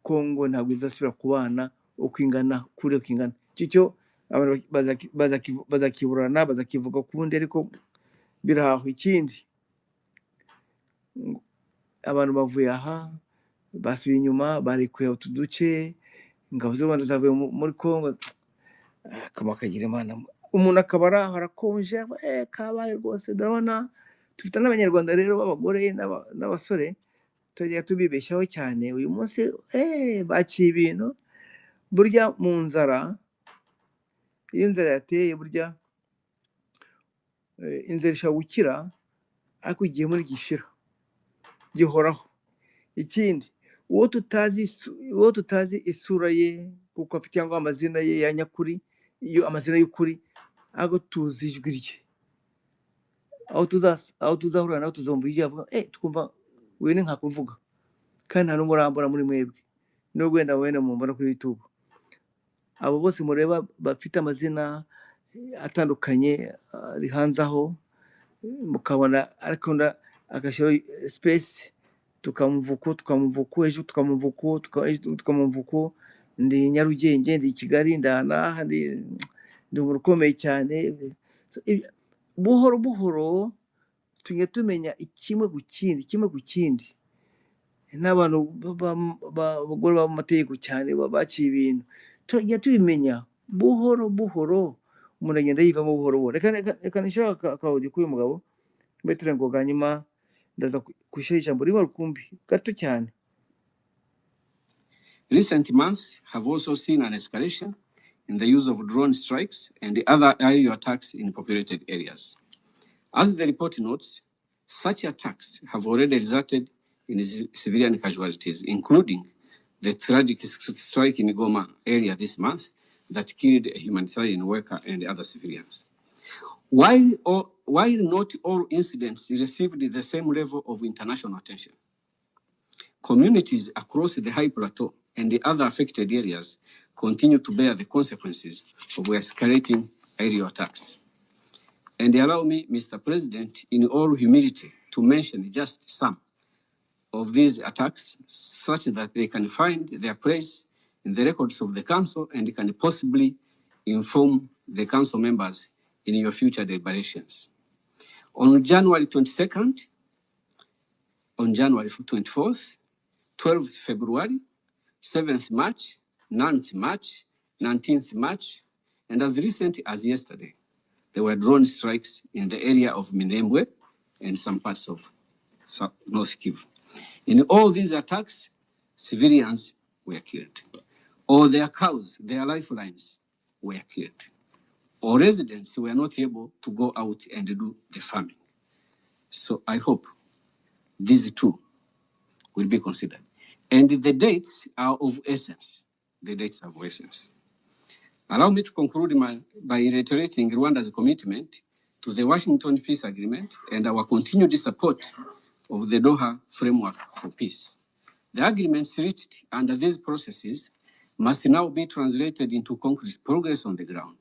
Kongo ntabwo izasubira kubana uko ingana kuri uko ingana cyo abantu bazakiburana bazakivuga kundi ariko biraho ikindi abantu bavuye aha basubiye inyuma barekuye utu duce, ingabo z'u Rwanda zavuye muri Congo. Akamaro kagira Imana, umuntu akaba ari aho arakonje, kabaye rwose. Ndabona dufite n'abanyarwanda rero b'abagore n'abasore tujya tubibeshyaho cyane. Uyu munsi baciye ibintu, burya mu nzara, iyo inzara yateye burya inzara ishobora gukira ariko igihe muri gishira gihoraho. Ikindi, uwo tutazi isura ye kuko afite cyangwa amazina ye ya nyakuri, iyo amazina y'ukuri, ariko tuzi ijwi rye, aho tuzahurira nawe tuzumva ibyo avuga, twumva we ni nka kuvuga, kandi nta n'umurambura muri mwebwe, nubwo wenda mumbona kuri YouTube. Abo bose mureba bafite amazina atandukanye ari hanze aho, mukabona ariko agashyiraho space, tukamumva uko ejo tukamumva uko, ndi Nyarugenge, ndi Kigali, ndanaha, ndi umuntu ukomeye cyane. Buhoro buhoro tujya tumenya kimwe ku kindi. N'abantu b'abagore b'amategeko cyane baciye ibintu, tujya tubimenya buhoro buhoro, umuntu agenda yivamo buhoro buhoro. Reka nishaka akawudio k'uyu mugabo Bertrand Ngoga, hanyuma ndaza kwishyura ijambo rimwe rukumbi gato cyane. Recent months have also seen an escalation in the use of drone strikes and other aerial attacks in populated areas. As the report notes, such attacks have already resulted in civilian casualties, including the tragic strike in Goma area this month that killed a humanitarian worker and other civilians. While not all incidents received the same level of international attention, communities across the high plateau and the other affected areas continue to bear the consequences of escalating aerial attacks. And allow me, Mr. President, in all humility, to mention just some of these attacks, such that they can find their place in the records of the Council and can possibly inform the Council members in your future deliberations. On January 22nd, on January 24th, 12th February, 7th March, 9th March, 19th March, and as recent as yesterday, there were drone strikes in the area of Minembwe and some parts of North Kivu. In all these attacks, civilians were killed. All their cows, their lifelines were killed. All residents were not able to go out and do the farming. So I hope these two will be considered. And the dates are of essence. The dates are of essence. Allow me to conclude by reiterating Rwanda's commitment to the Washington Peace Agreement and our continued support of the Doha Framework for Peace. The agreements reached under these processes must now be translated into concrete progress on the ground.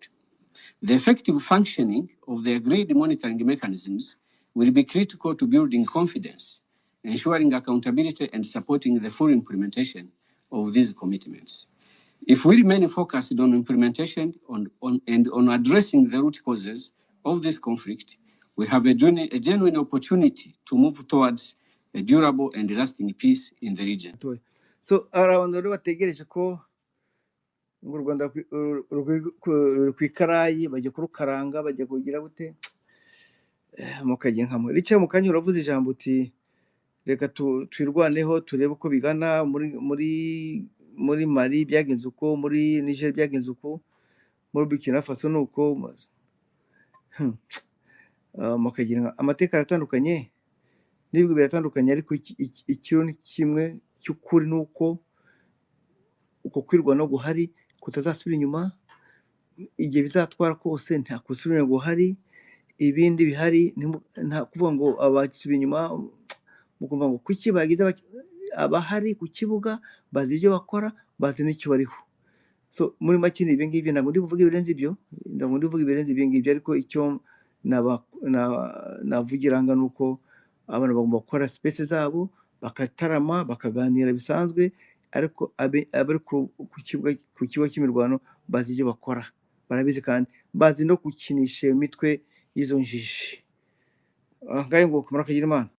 The effective functioning of the agreed monitoring mechanisms will be critical to building confidence, ensuring accountability, and supporting the full implementation of these commitments. If we remain focused on implementation and on addressing the root causes of this conflict, we have a genuine opportunity to move towards a durable and lasting peace in the region. So abantu rero bategereje ko ngo u Rwanda rwikarayi bajya kurukaranga, bajya kugira gute, mukagira nkamwe rica mu kanya uravuze ijambo uti reka twirwaneho turebe uko bigana muri Mali byagenze uko, muri Niger byagenze uko, muri Burkina Faso nuko, mukagira amateka aratandukanye n'ibigwi biratandukanye, ariko ikintu ni kimwe cy'ukuri, nuko uko kwirwanaho guhari kutazasubira inyuma. Igihe bizatwara kose nta kusubira guhari, ibindi bihari nta kuvuga ngo abasubiye inyuma, mukumva ngo kuki bagize abahari ku kibuga bazi ibyo bakora, bazi n'icyo bariho. So muri make ni ibingibi, ntabwo ndi buvuge ibirenze ibyo ngibyo, ariko icyo navugira nga nuko abantu bagomba gukora space zabo, bakatarama, bakaganira bisanzwe, ariko abari ku kigo cy'imirwano bazi ibyo bakora, barabizi kandi bazi no gukinisha imitwe y'izo njiji. Ngayo ngo kumara kagira Imana.